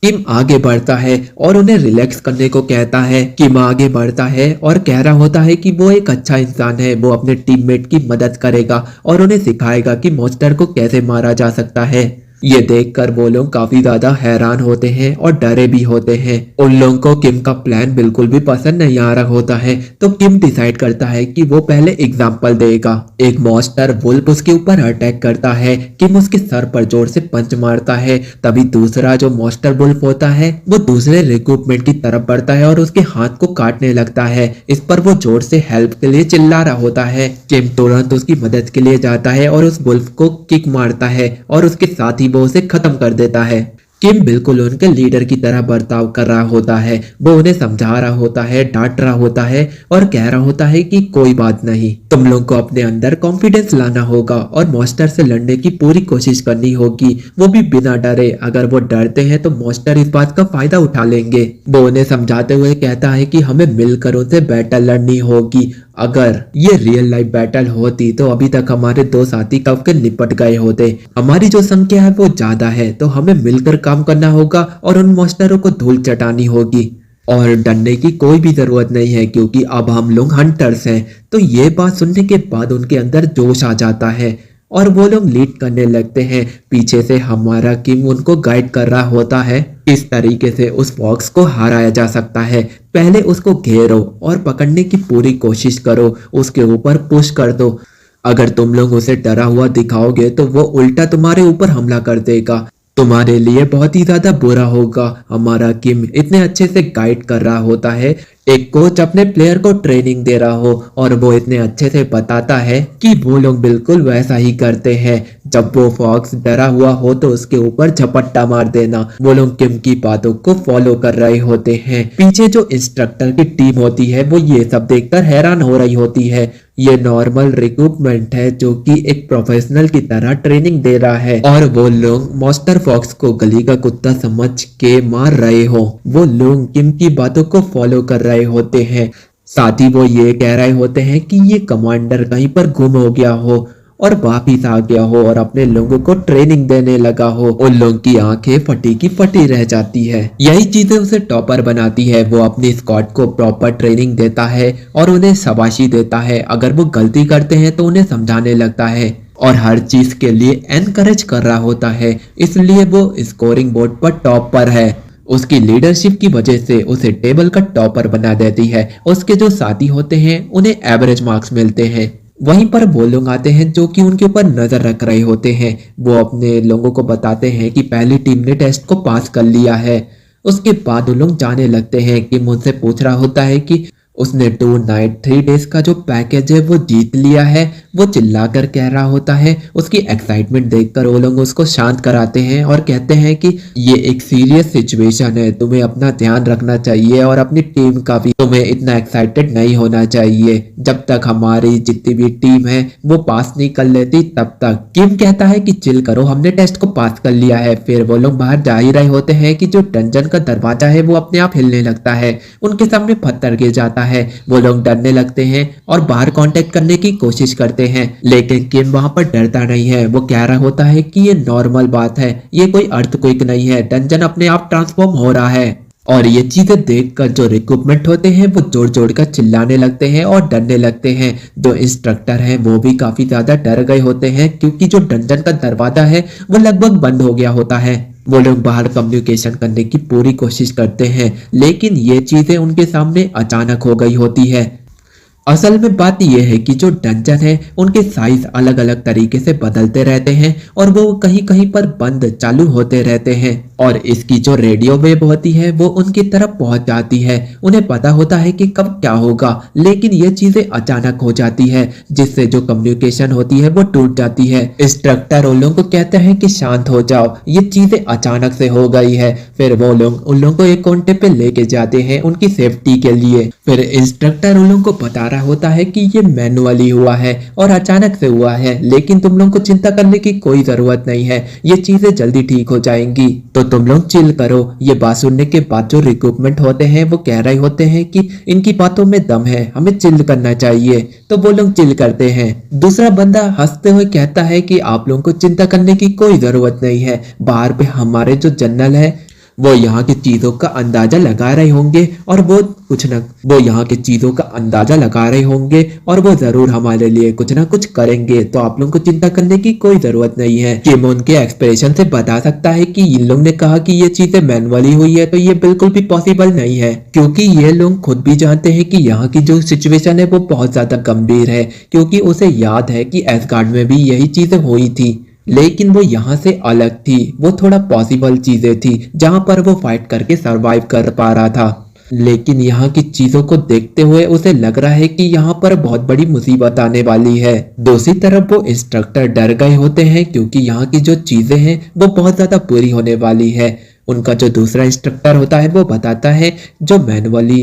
किम आगे बढ़ता है और उन्हें रिलैक्स करने को कहता है। किम आगे बढ़ता है और कह रहा होता है कि वो एक अच्छा इंसान है, वो अपने टीममेट की मदद करेगा और उन्हें सिखाएगा कि मॉन्स्टर को कैसे मारा जा सकता है। ये देखकर वो लोग काफी ज्यादा हैरान होते हैं और डरे भी होते हैं। उन लोगों को किम का प्लान बिल्कुल भी पसंद नहीं आ रहा होता है, तो किम डिसाइड करता है कि वो पहले एग्जाम्पल देगा। एक मॉन्स्टर वुल्फ उसके ऊपर अटैक करता है। किम उसके सर पर जोर से पंच मारता है। तभी दूसरा जो मॉन्स्टर वुल्फ होता है वो दूसरे रिक्रूटमेंट की तरफ बढ़ता है और उसके हाथ को काटने लगता है। इस पर वो जोर से हेल्प के लिए चिल्ला रहा होता है। किम तुरंत उसकी मदद के लिए जाता है और उस वुल्फ को किक मारता है और उसके साथ ही वो उसे खत्म कर देता है। किम बिल्कुल उनके लीडर की तरह बर्ताव कर रहा होता है। वो उन्हें समझा रहा होता है, डांट रहा होता है और कह रहा होता है कि कोई बात नहीं, तुम लोग को अपने अंदर कॉन्फिडेंस लाना होगा और मॉन्स्टर से लड़ने की पूरी कोशिश करनी होगी, वो भी बिना डरे। अगर वो डरते हैं तो मॉन्स्टर इस बात का फायदा उठा लेंगे। वो उन्हें समझाते हुए कहता है कि हमें मिलकर उनसे बैटल लड़नी होगी। अगर ये रियल लाइफ बैटल होती तो अभी तक हमारे दो साथी कब के निपट गए होते। हमारी जो संख्या है वो ज्यादा है, तो हमें मिलकर काम करना होगा और उन मॉन्स्टरों को धूल चटानी होगी। और डरने की कोई भी जरूरत नहीं है, क्योंकि अब हम लोग हंटर्स हैं। तो ये बात सुनने के बाद उनके अंदर जोश आ जाता है और वो लोग लीड करने लगते हैं। पीछे से हमारा किम उनको गाइड कर रहा होता है। इस तरीके से उस फॉक्स को हराया जा सकता है। पहले उसको घेरो और पकड़ने की पूरी कोशिश करो, उसके ऊपर पुश कर दो। अगर तुम लोग उसे डरा हुआ दिखाओगे तो वो उल्टा तुम्हारे ऊपर हमला कर देगा। तुम्हारे लिए बहुत ही ज्यादा बुरा होगा। हमारा किम इतने अच्छे से गाइड कर रहा होता है, एक कोच अपने प्लेयर को ट्रेनिंग दे रहा हो और वो इतने अच्छे से बताता है कि वो लोग बिल्कुल वैसा ही करते हैं। जब वो फॉक्स डरा हुआ हो तो उसके ऊपर झपट्टा मार देना। वो लोग किम की बातों को फॉलो कर रहे होते हैं। पीछे जो इंस्ट्रक्टर की टीम होती है वो ये सब देखकर हैरान हो रही होती है। ये नॉर्मल रिक्रूटमेंट है जो कि एक प्रोफेशनल की तरह ट्रेनिंग दे रहा है और वो लोग मॉन्स्टर फॉक्स को गली का कुत्ता समझ के मार रहे हो। वो लोग किम की बातों को फॉलो कर रहे होते हैं। साथ ही वो ये कह रहे होते हैं कि ये कमांडर कहीं पर गुम हो गया हो और वापिस आ गया हो और अपने लोगों को ट्रेनिंग देने लगा हो। उन लोगों की आंखें फटी की फटी रह जाती है। यही चीजें उसे टॉपर बनाती है। वो अपनी स्क्वाड को प्रॉपर ट्रेनिंग देता है और उन्हें शाबाशी देता है। अगर वो गलती करते हैं तो उन्हें समझाने लगता है और हर चीज के लिए एनकरेज कर रहा होता है। इसलिए वो स्कोरिंग बोर्ड पर टॉप पर है। उसकी लीडरशिप की वजह से उसे टेबल का टॉपर बना देती है। उसके जो साथी होते हैं उन्हें एवरेज मार्क्स मिलते हैं। वहीं पर वो लोग आते हैं जो कि उनके ऊपर नजर रख रहे होते हैं। वो अपने लोगों को बताते हैं कि पहली टीम ने टेस्ट को पास कर लिया है। उसके बाद वो लोग जाने लगते हैं कि मुझसे पूछ रहा होता है कि उसने 2 नाइट 3 डेज का जो पैकेज है वो जीत लिया है। वो चिल्लाकर कह रहा होता है। उसकी एक्साइटमेंट देखकर वो लोग उसको शांत कराते हैं और कहते हैं कि ये एक सीरियस सिचुएशन है, तुम्हें अपना ध्यान रखना चाहिए और अपनी टीम का भी। तुम्हें इतना एक्साइटेड नहीं होना चाहिए। जब तक हमारी जितनी भी टीम है वो पास नहीं कर लेती तब तक। किम कहता है कि चिल करो, हमने टेस्ट को पास कर लिया है। फिर वो लोग बाहर जा ही रहे होते हैं कि जो डंजन का दरवाजा है वो अपने आप हिलने लगता है। उनके सामने पत्थर गिर जाता है। वो लोग डरने लगते हैं और बाहर कांटेक्ट करने की कोशिश करते हैं, लेकिन किम वहां पर डरता नहीं है। वो कह रहा होता है कि ये नॉर्मल बात है, ये कोई अर्थक्वेक नहीं है, डंजन अपने आप ट्रांसफॉर्म हो रहा है। और ये चीजें देखकर जो रिक्रूटमेंट होते हैं वो जोर जोर कर चिल्लाने लगते हैं और डरने लगते हैं। जो इंस्ट्रक्टर हैं वो भी काफी ज्यादा डर गए होते हैं, क्योंकि जो डंजन का दरवाजा है वो लगभग बंद हो गया होता है। वो लोग बाहर कम्युनिकेशन करने की पूरी कोशिश करते हैं, लेकिन ये चीजें उनके सामने अचानक हो गई होती है। असल में बात यह है कि जो डंजन है उनके साइज अलग अलग तरीके से बदलते रहते हैं और वो कहीं कहीं पर बंद चालू होते रहते हैं और इसकी जो रेडियो वेव होती है वो उनकी तरफ पहुंच जाती है। उन्हें पता होता है कि कब क्या होगा, लेकिन ये चीजें अचानक हो जाती है जिससे जो कम्युनिकेशन होती है वो टूट जाती है। इंस्ट्रक्टर उन लोगों को कहते हैं कि शांत हो जाओ, ये चीजें अचानक से हो गई है। फिर वो लोग उन लोगों को एक कोने पे लेके जाते हैं उनकी सेफ्टी के लिए। फिर इंस्ट्रक्टर उन लोगों को बता रहा होता है कि ये मैनुअली हुआ है और अचानक से हुआ है, लेकिन तुम लोगों को चिंता करने की कोई जरूरत नहीं है, ये चीजें जल्दी ठीक हो जाएंगी, तो तुम लोग चिल करो। ये बात सुनने के बाद जो रिक्रूटमेंट होते हैं वो कह रहे होते हैं कि इनकी बातों में दम है, हमें चिल करना चाहिए, तो वो लोग चिल करते हैं। दूसरा बंदा हंसते हुए कहता है कि आप लोगों को चिंता करने की कोई जरूरत नहीं है, बाहर पे हमारे जो जनरल है वो यहाँ की चीजों का अंदाजा लगा रहे होंगे और वो यहाँ की चीजों का अंदाजा लगा रहे होंगे और वो जरूर हमारे लिए कुछ ना कुछ करेंगे, तो आप लोगों को चिंता करने की कोई जरूरत नहीं है। किम उनके एक्सप्रेशन से बता सकता है कि इन लोग ने कहा कि ये चीजें मैनुअली हुई है, तो ये बिल्कुल भी पॉसिबल नहीं है, क्योंकि ये लोग खुद भी जानते हैं कि यहाँ की जो सिचुएशन है वो बहुत ज्यादा गंभीर है, क्योंकि उसे याद है कि एसगार्ड में भी यही चीजें हुई थी, लेकिन वो यहाँ से अलग थी। वो थोड़ा पॉसिबल चीजें थी जहां पर वो फाइट करके सरवाइव कर पा रहा था, लेकिन यहाँ की चीजों को देखते हुए उसे लग रहा है कि यहाँ पर बहुत बड़ी मुसीबत आने वाली है। दूसरी तरफ वो इंस्ट्रक्टर डर गए होते हैं, क्योंकि यहाँ की जो चीजें हैं वो बहुत ज्यादा बुरी होने वाली है। उनका जो दूसरा इंस्ट्रक्टर होता है वो बताता है जो मैनुअली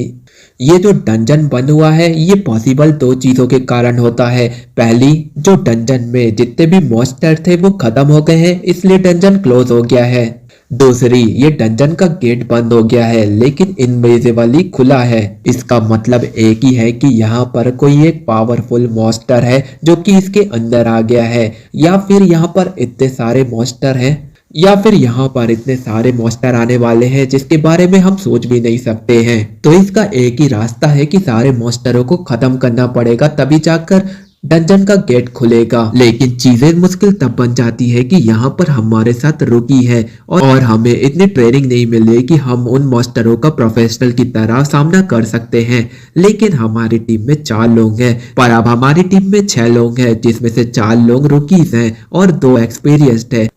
ये जो डंजन बंद हुआ है ये पॉसिबल दो चीजों के कारण होता है। पहली, जो डंजन में जितने भी मॉन्स्टर थे वो खत्म हो गए हैं, इसलिए डंजन क्लोज हो गया है। दूसरी, ये डंजन का गेट बंद हो गया है लेकिन इनविजिबली खुला है। इसका मतलब एक ही है कि यहाँ पर कोई एक पावरफुल मॉन्स्टर है जो कि इसके अंदर आ गया है, या फिर यहाँ पर इतने सारे मॉन्स्टर हैं, या फिर यहाँ पर इतने सारे मॉन्स्टर आने वाले हैं जिसके बारे में हम सोच भी नहीं सकते हैं। तो इसका एक ही रास्ता है कि सारे मॉन्स्टरों को खत्म करना पड़ेगा, तभी जाकर डंजन का गेट खुलेगा। लेकिन चीजें मुश्किल तब बन जाती है कि यहाँ पर हमारे साथ रुकी है और हमें इतनी ट्रेनिंग नहीं मिली कि हम उन मॉन्स्टरों का प्रोफेशनल की तरह सामना कर सकते हैं। लेकिन हमारी टीम में 4 लोग हैं, पर अब हमारी टीम में 6 लोग हैं, जिसमें से 4 लोग रुकीज हैं और 2 एक्सपीरियंस्ड है।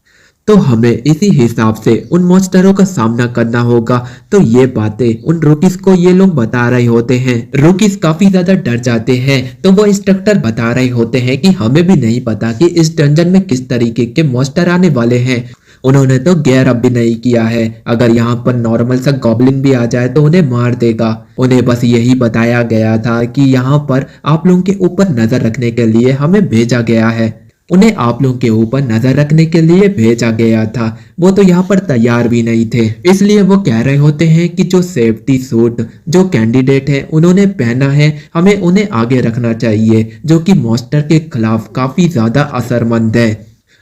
तो हमें इसी हिसाब से उन मॉन्स्टरों का सामना करना होगा। तो ये बातें उन रुकीज को ये लोग बता रहे होते हैं। रुकीज काफी ज्यादा डर जाते हैं, तो वो इंस्ट्रक्टर बता रहे होते हैं कि हमें भी नहीं पता कि इस डंजन में किस तरीके के मॉन्स्टर आने वाले हैं। उन्होंने तो गेयर अप भी नहीं किया है, अगर यहाँ पर नॉर्मल सा गॉब्लिन भी आ जाए तो उन्हें मार देगा। उन्हें बस यही बताया गया था कि यहाँ पर आप लोगों के ऊपर नजर रखने के लिए हमें भेजा गया है, उन्हें आप लोगों के ऊपर नजर रखने के लिए भेजा गया था। वो तो यहाँ पर तैयार भी नहीं थे, इसलिए वो कह रहे होते हैं कि जो सेफ्टी सूट जो कैंडिडेट है उन्होंने पहना है, हमें उन्हें आगे रखना चाहिए, जो कि मॉन्स्टर के खिलाफ काफी ज्यादा असरमंद है।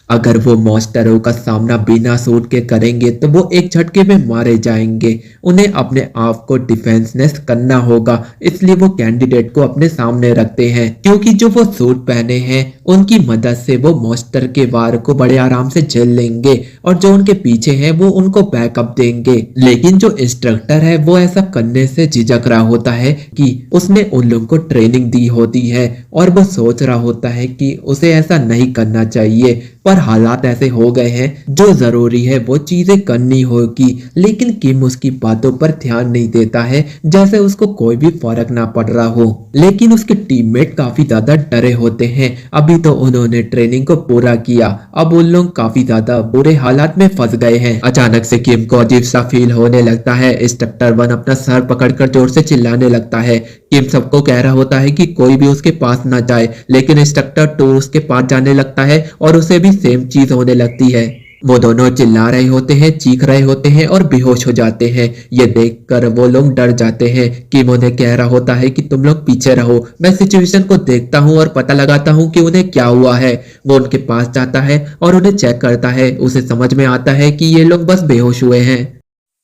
अगर वो मॉन्स्टरों का सामना बिना सूट के करेंगे तो वो एक झटके में मारे जाएंगे। उन्हें अपने आप को डिफेंसनेस करना होगा, इसलिए वो कैंडिडेट को अपने सामने रखते हैं, क्योंकि जो वो सूट पहने हैं उनकी मदद से वो मॉन्स्टर के वार को बड़े आराम से झेल लेंगे और जो उनके पीछे हैं वो उनको बैकअप देंगे। लेकिन जो इंस्ट्रक्टर है वो ऐसा करने से झिझक रहा होता है कि उसने उन लोगों को ट्रेनिंग दी होती है और वो सोच रहा होता है कि उसे ऐसा नहीं करना चाहिए, पर हालात ऐसे हो गए हैं, जो जरूरी है वो चीजें करनी होगी। लेकिन किम उसकी बातों पर ध्यान नहीं देता है, जैसे उसको कोई भी फर्क ना पड़ रहा हो। लेकिन उसके टीममेट काफी ज्यादा डरे होते हैं, अभी तो उन्होंने ट्रेनिंग को पूरा किया, अब उन लोग काफी ज्यादा बुरे हालात में फंस गए हैं। अचानक से किम को अजीब सा फील होने लगता है। इंस्ट्रक्टर 1 अपना सर पकड़कर जोर से चिल्लाने लगता है। किम सबको कह रहा होता है कि कोई भी उसके पास ना जाए, लेकिन इंस्ट्रक्टर 2 उसके पास जाने लगता है और उसे भी सेम चीज होने लगती है। वो दोनों चिल्ला रहे होते हैं, चीख रहे होते हैं और बेहोश हो जाते हैं। ये देखकर वो लोग डर जाते हैं। किम उन्हें कह रहा होता है कि तुम लोग पीछे रहो, मैं सिचुएशन को देखता हूँ और पता लगाता हूँ कि उन्हें क्या हुआ है। वो उनके पास जाता है और उन्हें चेक करता है। उसे समझ में आता है कि ये लोग बस बेहोश हुए हैं,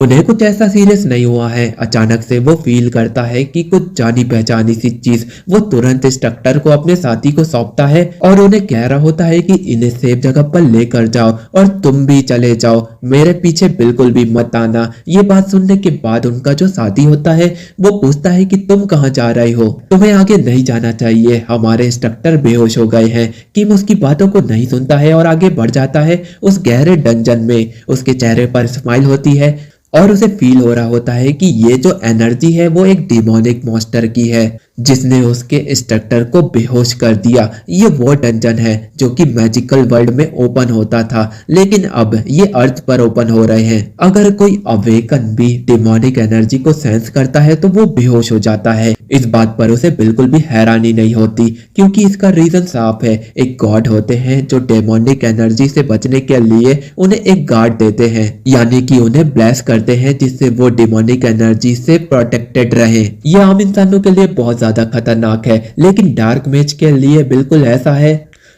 उन्हें कुछ ऐसा सीरियस नहीं हुआ है। अचानक से वो फील करता है कि कुछ जानी पहचानी सी चीज। वो तुरंत इंस्ट्रक्टर को अपने साथी को सौंपता है और उन्हें कह रहा होता है कि इन्हें सेफ जगह पर लेकर जाओ और तुम भी चले जाओ, मेरे पीछे बिल्कुल भी मत आना। ये बात सुनने के बाद उनका जो साथी होता है वो पूछता है कि तुम कहाँ जा रहे हो, तुम्हें आगे नहीं जाना चाहिए, हमारे इंस्ट्रक्टर बेहोश हो गए हैं। किम उसकी बातों को नहीं सुनता है और आगे बढ़ जाता है उस गहरे डंजन में। उसके चेहरे पर स्माइल होती है और उसे फील हो रहा होता है कि ये जो एनर्जी है वो एक डिमोनिक मॉन्स्टर की है, जिसने उसके इंस्ट्रक्टर को बेहोश कर दिया। ये वो डंजन है जो कि मैजिकल वर्ल्ड में ओपन होता था, लेकिन अब ये अर्थ पर ओपन हो रहे हैं। अगर कोई अवेकन भी डिमोनिक एनर्जी को सेंस करता है तो वो बेहोश हो जाता है। इस बात पर उसे बिल्कुल भी हैरानी नहीं होती, क्योंकि इसका रीजन साफ है। एक गॉड होते हैं जो डेमोनिक एनर्जी से बचने के लिए उन्हें एक गार्ड देते हैं, यानी कि उन्हें ब्लेस करते हैं, जिससे वो डिमोनिक एनर्जी से प्रोटेक्टेड रहे। ये आम इंसानों के लिए बहुत ज्यादा खतरनाक है, लेकिन डार्क मैच के लिए बिल्कुल ऐसा है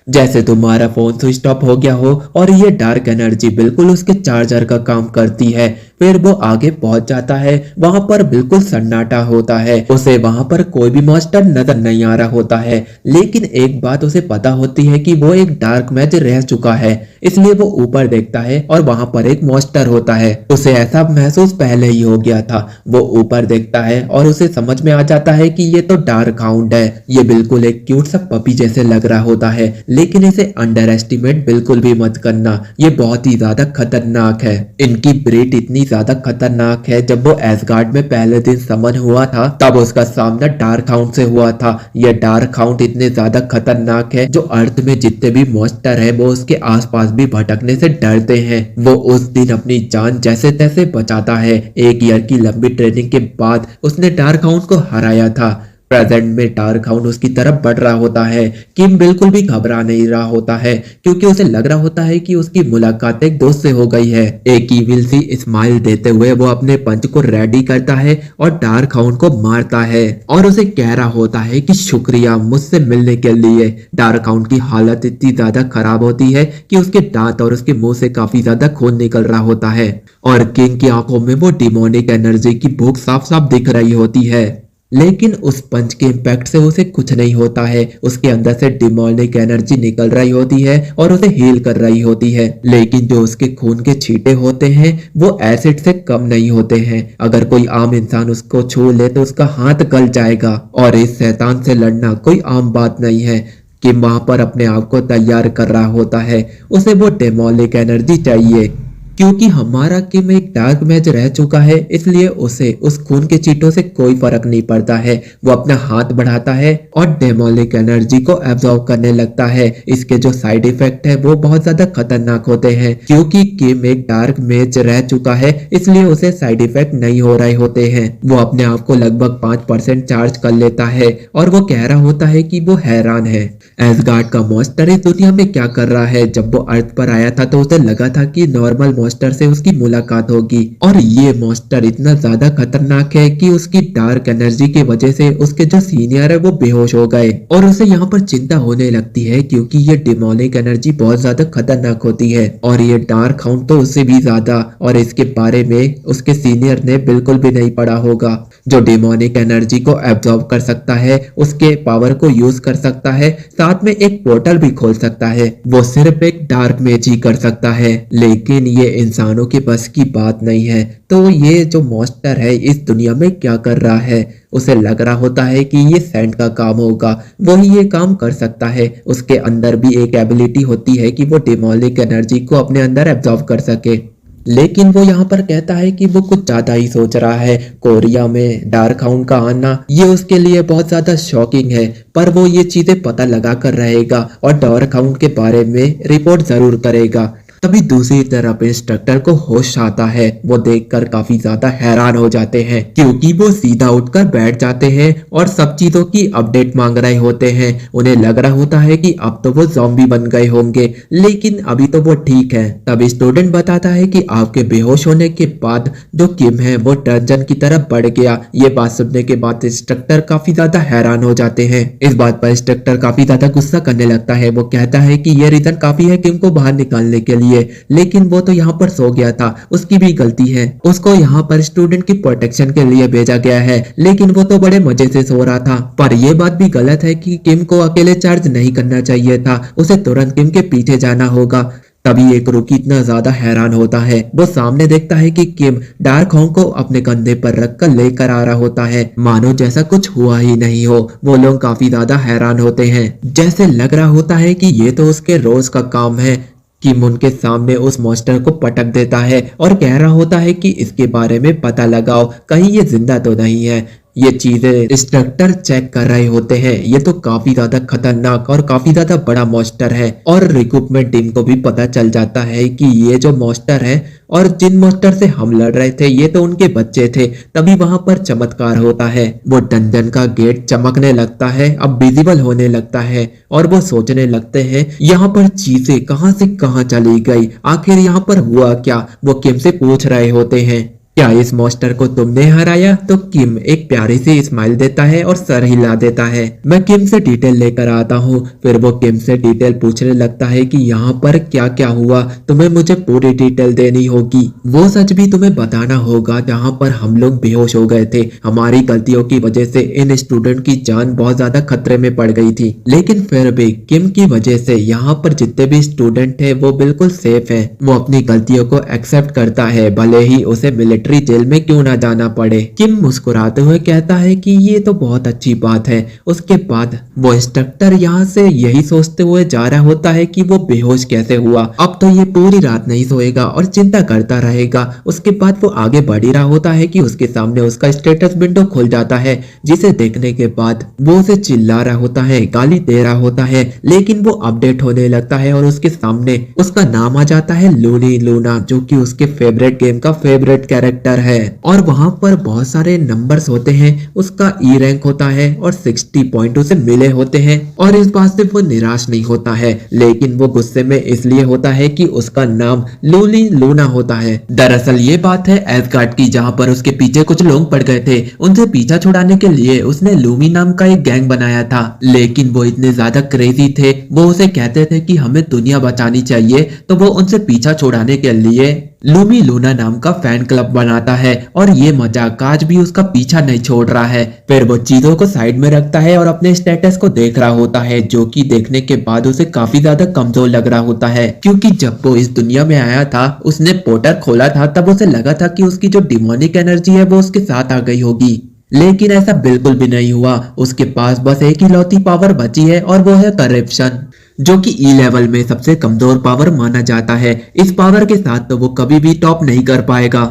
जैसे तुम्हारा फोन स्विच ऑफ हो गया हो और ये डार्क एनर्जी बिल्कुल उसके चार्जर का काम करती है। फिर वो आगे पहुंच जाता है। वहां पर बिल्कुल सन्नाटा होता है, उसे वहां पर कोई भी मॉन्स्टर नजर नहीं आ रहा होता है। लेकिन एक बात उसे पता होती है कि वो एक डार्क मैच रह चुका है, इसलिए वो ऊपर देखता है और वहां पर एक मॉन्स्टर होता है। उसे ऐसा महसूस पहले ही हो गया था। वो ऊपर देखता है और उसे समझ में आ जाता है कि ये तो डार्क हाउंड है। ये बिल्कुल एक क्यूट सा पपी जैसे लग रहा होता है, लेकिन इसे अंडर एस्टिमेट बिल्कुल भी मत करना, ये बहुत ही ज्यादा खतरनाक है। इनकी ब्रीड इतनी ज्यादा खतरनाक है, जब वो एसगार्ड में पहले दिन समन हुआ था तब उसका सामना डार्क हाउंड से हुआ था। ये डार्क हाउंड इतने ज्यादा खतरनाक है, जो अर्थ में जितने भी मॉन्स्टर है वो उसके आसपास भी भटकने से डरते हैं। वो उस दिन अपनी जान जैसे तैसे बचाता है। 1 ईयर की लंबी ट्रेनिंग के बाद उसने डार्क हाउंड को हराया था। प्रेजेंट में डार्क हाउंड उसकी तरफ बढ़ रहा होता है। किम बिल्कुल भी घबरा नहीं रहा होता है, क्योंकि उसे लग रहा होता है कि उसकी मुलाकात एक दोस्त से हो गई है। एक ईविल सी स्माइल देते हुए वो अपने पंच को रेडी करता है और डार्क हाउंड को मारता है और उसे कह रहा होता है कि शुक्रिया मुझसे मिलने के लिए। डार्क हाउंड की हालत इतनी ज्यादा खराब होती है कि उसके दांत और उसके मुंह से काफी ज्यादा खून निकल रहा होता है और किंग की आंखों में वो डिमोनिक एनर्जी की भूख साफ साफ दिख रही होती है। लेकिन उस पंच के इम्पैक्ट से उसे कुछ नहीं होता है। उसके अंदर से डिमोनिक एनर्जी निकल रही होती है और उसे हील कर रही होती है। लेकिन जो उसके खून के छींटे होते हैं वो एसिड से कम नहीं होते हैं। अगर कोई आम इंसान उसको छू ले तो उसका हाथ गल जाएगा और इस शैतान से लड़ना कोई आम बात नहीं है। कि वहां पर अपने आप को तैयार कर रहा होता है, उसे वो डिमोनिक एनर्जी चाहिए। क्योंकि हमारा किम एक डार्क मैच रह चुका है, इसलिए उसे उस खून के चींटों से कोई फर्क नहीं पड़ता है। वो अपना हाथ बढ़ाता है और डेमोनिक एनर्जी को एब्जॉर्ब करने लगता है। इसके जो साइड इफेक्ट है वो बहुत ज्यादा खतरनाक होते हैं। क्योंकि किम एक डार्क मैच रह चुका है, इसलिए उसे साइड इफेक्ट नहीं हो रहे होते हैं। वो अपने आप को लगभग 5% चार्ज कर लेता है और वो कह रहा होता है कि वो हैरान है एसगार्ड का मॉन्स्टर इस दुनिया में क्या कर रहा है। जब वो अर्थ पर आया था तो उसे लगा था कि नॉर्मल मॉन्स्टर से उसकी मुलाकात होगी, और ये मॉन्स्टर इतना ज्यादा खतरनाक है कि उसकी डार्क एनर्जी की वजह से उसके जो सीनियर है वो बेहोश हो गए। और उसे यहाँ पर चिंता होने लगती है क्योंकि ये डिमोनिक एनर्जी बहुत ज्यादा खतरनाक होती है और ये डार्क हाउंड तो उससे भी ज्यादा, और इसके बारे में उसके सीनियर ने बिल्कुल भी नहीं पढ़ा होगा। जो डिमोनिक एनर्जी को एब्जॉर्ब कर सकता है, उसके पावर को यूज कर सकता है, साथ में एक पोर्टल भी खोल सकता है, वो सिर्फ एक डार्क मैच ही कर सकता है। लेकिन ये इंसानों के बस की बात नहीं है। तो ये जो मॉन्स्टर है इस दुनिया में क्या कर रहा है, उसे लग रहा होता है कि ये सैंड का काम होगा, वही ये काम कर सकता है। उसके अंदर भी एक एबिलिटी होती है कि वो डिमोनिक एनर्जी को अपने अंदर एब्जॉर्ब कर सके। लेकिन वो यहाँ पर कहता है कि वो कुछ ज्यादा ही सोच रहा है। कोरिया में डार्क हाउंड का आना ये उसके लिए बहुत ज्यादा शॉकिंग है, पर वो ये चीजें पता लगा कर रहेगा और डार्क हाउंड के बारे में रिपोर्ट जरूर करेगा। तभी दूसरी तरफ इंस्ट्रक्टर को होश आता है। वो देखकर काफी ज्यादा हैरान हो जाते हैं क्योंकि वो सीधा उठकर बैठ जाते हैं और सब चीजों की अपडेट मांग रहे होते हैं। उन्हें लग रहा होता है कि अब तो वो ज़ॉम्बी बन गए होंगे, लेकिन अभी तो वो ठीक है। तब स्टूडेंट बताता है कि आपके बेहोश होने के बाद जो किम है वो टर्जन की तरफ बढ़ गया। ये बात सुनने के बाद इंस्ट्रक्टर काफी ज्यादा हैरान हो जाते हैं। इस बात पर इंस्ट्रक्टर काफी ज्यादा गुस्सा करने लगता है। वो कहता है कि ये रीजन काफी है किम को बाहर निकालने के लिए, लेकिन वो तो यहाँ पर सो गया था, उसकी भी गलती है। उसको यहाँ पर स्टूडेंट की प्रोटेक्शन के लिए भेजा गया है, लेकिन वो तो बड़े मजे से सो रहा था। पर यह बात भी गलत है कि किम को अकेले चार्ज नहीं करना चाहिए था, उसे तुरंत किम के पीछे जाना होगा। तभी एक रुकी इतना ज्यादा हैरान होता है। वो सामने देखता है कि किम डार्क हाउंड को अपने कंधे पर रखकर लेकर आ रहा होता है, मानो जैसा कुछ हुआ ही नहीं हो। वो लोग काफी ज्यादा हैरान होते हैं, जैसे लग रहा होता है कि ये तो उसके रोज का काम है। किम उनके सामने उस मॉन्स्टर को पटक देता है और कह रहा होता है कि इसके बारे में पता लगाओ, कहीं ये जिंदा तो नहीं है। ये चीजें इंस्ट्रक्टर चेक कर रहे होते हैं। ये तो काफी ज्यादा खतरनाक और काफी ज्यादा बड़ा मॉन्स्टर है, और रिक्रूटमेंट टीम को भी पता चल जाता है कि ये जो मॉन्स्टर है और जिन मॉन्स्टर से हम लड़ रहे थे ये तो उनके बच्चे थे। तभी वहां पर चमत्कार होता है। वो डंजन का गेट चमकने लगता है, अब विजिबल होने लगता है, और वो सोचने लगते हैं यहाँ पर चीजें कहां से कहां चली गई, आखिर यहाँ पर हुआ क्या। वो किम से पूछ रहे होते हैं। क्या इस मॉन्स्टर को तुमने हराया? तो किम एक प्यारी सी स्माइल देता है और सर हिला देता है। मैं किम से डिटेल लेकर आता हूँ। फिर वो किम से डिटेल पूछने लगता है कि यहाँ पर क्या क्या हुआ, तुम्हें मुझे पूरी डिटेल देनी होगी। वो सच भी तुम्हें बताना होगा जहाँ पर हम लोग बेहोश हो गए थे। हमारी गलतियों की वजह से इन स्टूडेंट की जान बहुत ज्यादा खतरे में पड़ गई थी, लेकिन फिर भी किम की वजह से यहाँ पर जितने भी स्टूडेंट थे वो बिल्कुल सेफ है। वो अपनी गलतियों को एक्सेप्ट करता है, भले ही उसे मिलिट्री जेल में क्यों ना जाना पड़े। किम मुस्कुराते हुए कहता है कि ये तो बहुत अच्छी बात है। उसके बाद वो इंस्ट्रक्टर यहाँ से यही सोचते हुए जा रहा होता है कि वो बेहोश कैसे हुआ। अब तो ये पूरी रात नहीं सोएगा और चिंता करता रहेगा। उसके बाद वो आगे बढ़ ही रहा होता है कि उसके सामने उसका स्टेटस विंडो खुल जाता है, जिसे देखने के बाद वो उसे चिल्ला रहा होता है, गाली दे रहा होता है, लेकिन वो अपडेट होने लगता है और उसके सामने उसका नाम आ जाता है लूनी लूना, जो कि उसके फेवरेट गेम का फेवरेट कैरेक्टर है। और वहां पर बहुत सारे नंबर्स होते हैं। उसका ई रैंक होता है और 60 पॉइंट उसे मिले होते हैं और इस बात से वो निराश नहीं होता है, लेकिन वो गुस्से में इसलिए होता है कि उसका नाम लूनी लूना होता है। दरअसल ये बात है एसगार्ड की, जहाँ पर उसके पीछे कुछ लोग पड़ गए थे। उनसे पीछा छुड़ाने के लिए उसने लूमी नाम का एक गैंग बनाया था, लेकिन वो इतने ज्यादा क्रेजी थे, वो उसे कहते थे कि हमें दुनिया बचानी चाहिए, तो वो उनसे पीछा छुड़ाने के लिए लूमी लूना नाम का फैन क्लब बनाता है और ये मजाक आज भी उसका पीछा नहीं छोड़ रहा है। फिर वो चीजों को साइड में रखता है और अपने स्टेटस को देख रहा होता है, जो कि देखने के बाद उसे काफी ज्यादा कमजोर लग रहा होता है, क्योंकि जब वो इस दुनिया में आया था, उसने पोर्टल खोला था, तब उसे लगा था कि उसकी जो डिमोनिक एनर्जी है वो उसके साथ आ गई होगी, लेकिन ऐसा बिल्कुल भी नहीं हुआ। उसके पास बस एक ही लौती पावर बची है और वो है करप्शन, जो कि ई लेवल में सबसे कमजोर पावर माना जाता है। इस पावर के साथ तो वो कभी भी टॉप नहीं कर पाएगा।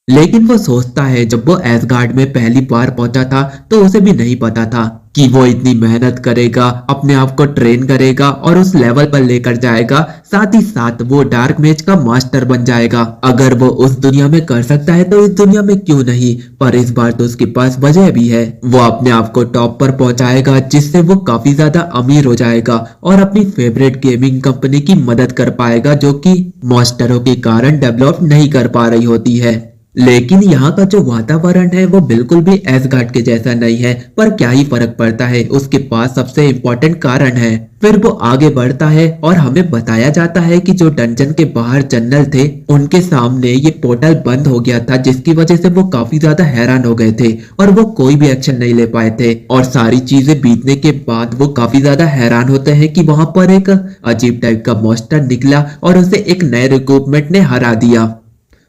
लेकिन वो सोचता है जब वो एसगार्ड में पहली बार पहुंचा था तो उसे भी नहीं पता था कि वो इतनी मेहनत करेगा, अपने आप को ट्रेन करेगा और उस लेवल पर लेकर जाएगा, साथ ही साथ वो डार्क मैच का मास्टर बन जाएगा। अगर वो उस दुनिया में कर सकता है तो इस दुनिया में क्यों नहीं। पर इस बार तो उसके पास वजह भी है, वो अपने आप को टॉप पर पहुंचाएगा, जिससे वो काफी ज्यादा अमीर हो जाएगा और अपनी फेवरेट गेमिंग कंपनी की मदद कर पाएगा, जो कि मास्टरों के कारण डेवलप नहीं कर पा रही होती है। लेकिन यहाँ का जो वातावरण है वो बिल्कुल भी एसगार्ड के जैसा नहीं है, पर क्या ही फर्क पड़ता है, उसके पास सबसे इम्पोर्टेंट कारण है। फिर वो आगे बढ़ता है और हमें बताया जाता है कि जो डंजन के बाहर जनरल थे, उनके सामने ये पोर्टल बंद हो गया था, जिसकी वजह से वो काफी ज्यादा हैरान हो गए थे और वो कोई भी एक्शन नहीं ले पाए थे। और सारी चीजें बीतने के बाद वो काफी ज्यादा हैरान होते हैं कि वहां पर एक अजीब टाइप का मॉन्स्टर निकला और उसे एक नए रिक्रूटमेंट ने हरा दिया।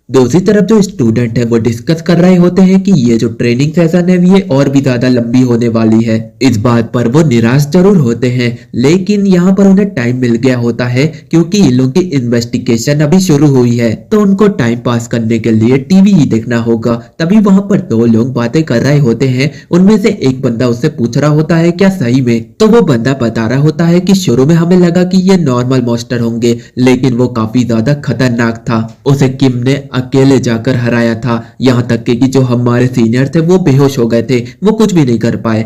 दूसरी तरफ जो स्टूडेंट है वो डिस्कस कर रहे होते हैं कि ये जो ट्रेनिंग सेशन है ये और भी ज्यादा लंबी होने वाली है। इस बात पर वो निराश जरूर होते हैं, लेकिन यहाँ पर उन्हें टाइम मिल गया होता है, क्योंकि इन लोगों की इन्वेस्टिगेशन अभी शुरू हुई है, तो उनको टाइम पास करने के लिए टीवी ही देखना होगा। तभी वहां पर दो लोग बातें कर रहे होते हैं। उनमें से एक बंदा उससे पूछ रहा होता है क्या सही में, तो वो बंदा बता रहा होता है कि शुरू में हमें लगा कि ये नॉर्मल मॉन्स्टर होंगे, लेकिन वो काफी ज्यादा खतरनाक था। उसे किम ने अकेले जाकर हराया था, यहाँ तक कि जो हमारे सीनियर थे वो बेहोश हो गए थे, वो कुछ भी नहीं कर पाए।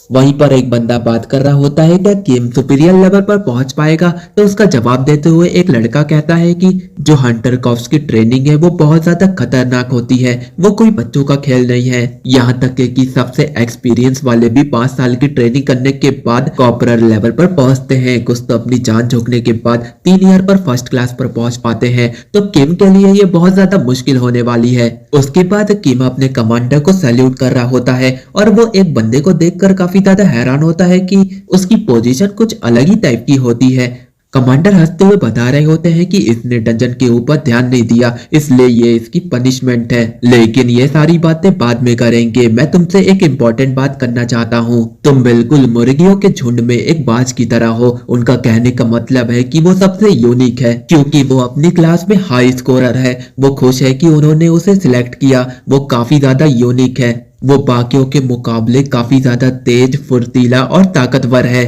वहीं पर एक बंदा बात कर रहा होता है क्या किम सुपीरियर लेवल पर पहुंच पाएगा, तो उसका जवाब देते हुए एक लड़का कहता है कि जो हंटर कॉप्स की ट्रेनिंग है वो बहुत ज्यादा खतरनाक होती है, वो कोई बच्चों का खेल नहीं है। यहाँ तक कि सबसे एक्सपीरियंस वाले भी 5 साल की ट्रेनिंग करने के बाद कॉपरर लेवल पर पहुंचते हैं, कुछ तो अपनी जान झोंकने के बाद 3 ईयर पर फर्स्ट क्लास पर पहुंच पाते हैं। तो किम के लिए ये बहुत ज्यादा मुश्किल होने वाली है। उसके बाद किम अपने कमांडर को सैल्यूट कर रहा होता है और वो एक बंदे को देखकर काफी ज्यादा हैरान होता है कि उसकी पोजीशन कुछ अलग ही टाइप की होती है। कमांडर हंसते हुए बता रहे होते हैं कि इसने डंजन के ऊपर ध्यान नहीं दिया, इसलिए ये इसकी पनिशमेंट है। लेकिन ये सारी बातें बाद में करेंगे, मैं तुमसे एक इम्पोर्टेंट बात करना चाहता हूँ। तुम बिल्कुल मुर्गियों के झुंड में एक बाज की तरह हो। उनका कहने का मतलब है कि वो सबसे यूनिक है, क्योंकि वो अपनी क्लास में हाई स्कोरर है। वो खुश है कि उन्होंने उसे सिलेक्ट किया, वो काफी ज्यादा यूनिक है। वो बाकियों के मुकाबले काफी ज्यादा तेज, फुर्तीला और ताकतवर है।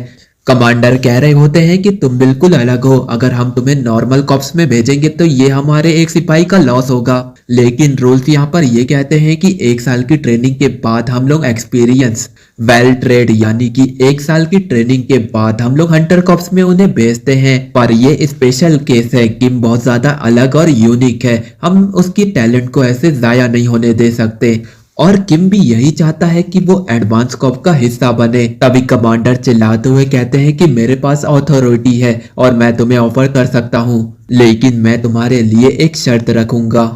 कमांडर कह रहे होते हैं कि तुम बिल्कुल अलग हो, अगर हम तुम्हें नॉर्मल कॉप्स में भेजेंगे तो ये हमारे एक सिपाही का लॉस होगा। लेकिन रूल्स यहाँ पर ये कहते हैं कि 1 साल की ट्रेनिंग के बाद हम लोग एक्सपीरियंस वेल ट्रेड यानी कि 1 साल की ट्रेनिंग के बाद हम लोग हंटर कॉप्स में उन्हें भेजते हैं। पर ये स्पेशल केस है, किम बहुत ज्यादा अलग और यूनिक है, हम उसकी टैलेंट को ऐसे जाया नहीं होने दे सकते। और किम भी यही चाहता है कि वो एडवांस कॉप का हिस्सा बने। तभी कमांडर चिल्लाते हुए कहते हैं कि मेरे पास अथॉरिटी है और मैं तुम्हें ऑफर कर सकता हूँ, लेकिन मैं तुम्हारे लिए एक शर्त रखूंगा।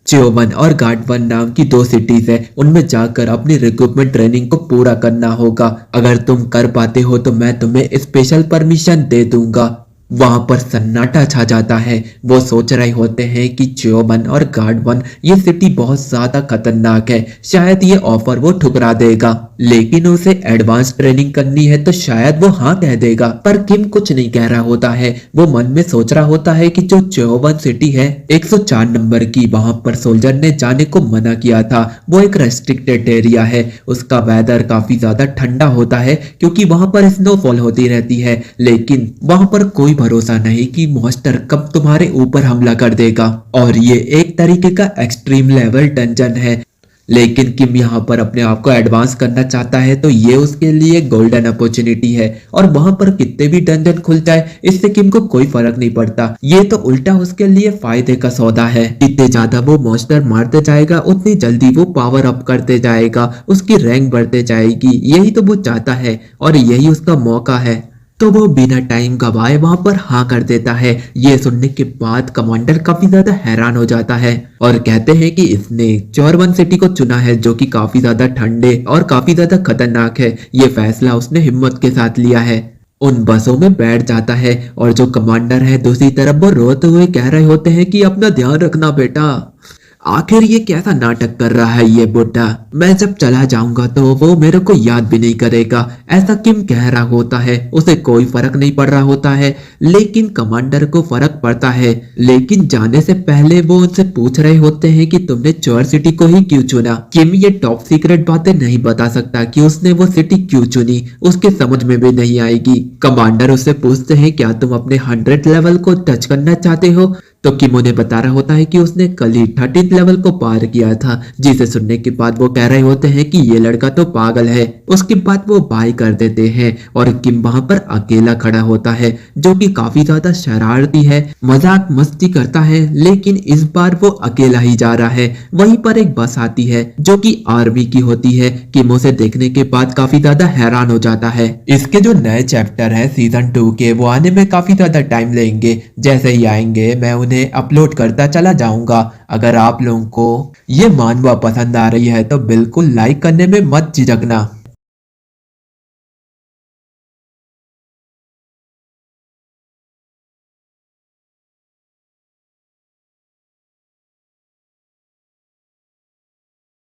च्योवन और गार्डवन नाम की 2 सिटीज है, उनमें जाकर अपनी रिक्रूटमेंट ट्रेनिंग को पूरा करना होगा। अगर तुम कर पाते हो तो मैं तुम्हें स्पेशल परमिशन दे दूंगा। वहां पर सन्नाटा छा जाता है। वो सोच रहे होते हैं कि च्योवन और गार्डवन ये सिटी बहुत ज्यादा खतरनाक है, शायद ये ऑफर वो ठुकरा देगा, लेकिन उसे एडवांस ट्रेनिंग करनी है तो शायद वो हाँ कह देगा। पर किम कुछ नहीं कह रहा होता है, वो मन में सोच रहा होता है कि जो च्योवन सिटी है 104 नंबर की, वहां पर सोल्जर ने जाने को मना किया था। वो एक रेस्ट्रिक्टेड एरिया है, उसका वेदर काफी ज्यादा ठंडा होता है क्योंकि वहां पर स्नोफॉल होती रहती है, लेकिन वहां पर कोई भरोसा नहीं कि मॉन्स्टर कब तुम्हारे ऊपर हमला कर देगा। और ये एक तरीके का एक्सट्रीम लेवल डंजन है, लेकिन किम यहाँ पर अपने आप को एडवांस करना चाहता है तो ये उसके लिए गोल्डन अपॉर्चुनिटी है। और वहां पर कितने भी डंजन खुल जाए इससे किम को कोई फर्क नहीं पड़ता, ये तो उल्टा उसके लिए फायदे का सौदा है। जितने ज्यादा वो मॉन्स्टर मारते जाएगा उतनी जल्दी वो पावर अप करते जाएगा, उसकी रैंक बढ़ते जाएगी। यही तो वो चाहता है और यही उसका मौका है। तो वो बिना टाइम गवाए वहां पर हाँ कर देता है। ये सुनने के बाद कमांडर काफी ज्यादा हैरान हो जाता है और कहते हैं कि इसने चोरवन सिटी को चुना है जो कि काफी ज्यादा ठंडे और काफी ज्यादा खतरनाक है। ये फैसला उसने हिम्मत के साथ लिया है। उन बसों में बैठ जाता है और जो कमांडर है दूसरी तरफ वो रोते हुए कह रहे होते हैं कि अपना ध्यान रखना बेटा। आखिर ये कैसा नाटक कर रहा है ये बुड्ढा, मैं जब चला जाऊंगा तो वो मेरे को याद भी नहीं करेगा, ऐसा किम कह रहा होता है। उसे कोई फर्क नहीं पड़ रहा होता है, लेकिन कमांडर को फर्क पड़ता है। लेकिन जाने से पहले वो उनसे पूछ रहे होते हैं कि तुमने चोर सिटी को ही क्यों चुना। किम ये टॉप सीक्रेट बातें नहीं बता सकता कि उसने वो सिटी क्यों चुनी, उसके समझ में भी नहीं आएगी। कमांडर उससे पूछते हैं क्या तुम अपने 100 लेवल को टच करना चाहते हो, तो किम उन्हें बता रहा होता है कि उसने कल ही 13 लेवल को पार किया था। जिसे सुनने के बाद वो कह रहे होते हैं कि ये लड़का तो पागल है। उसके बाद वो बाय कर देते हैं और किम वहां पर अकेला खड़ा होता है जो कि काफी ज्यादा शरारती है, मजाक मस्ती करता है, लेकिन इस बार वो अकेला ही जा रहा है। वहीं पर एक बस आती है जो कि आर्मी की होती है। किम उसे देखने के बाद काफी ज्यादा हैरान हो जाता है। इसके जो नए चैप्टर है सीजन 2 के, वो आने में काफी ज्यादा टाइम लेंगे। जैसे ही आएंगे मैं उन्हें अपलोड करता चला जाऊंगा। अगर आप लोगों को ये मानवा पसंद आ रही है तो बिल्कुल लाइक करने में मत झिझकना।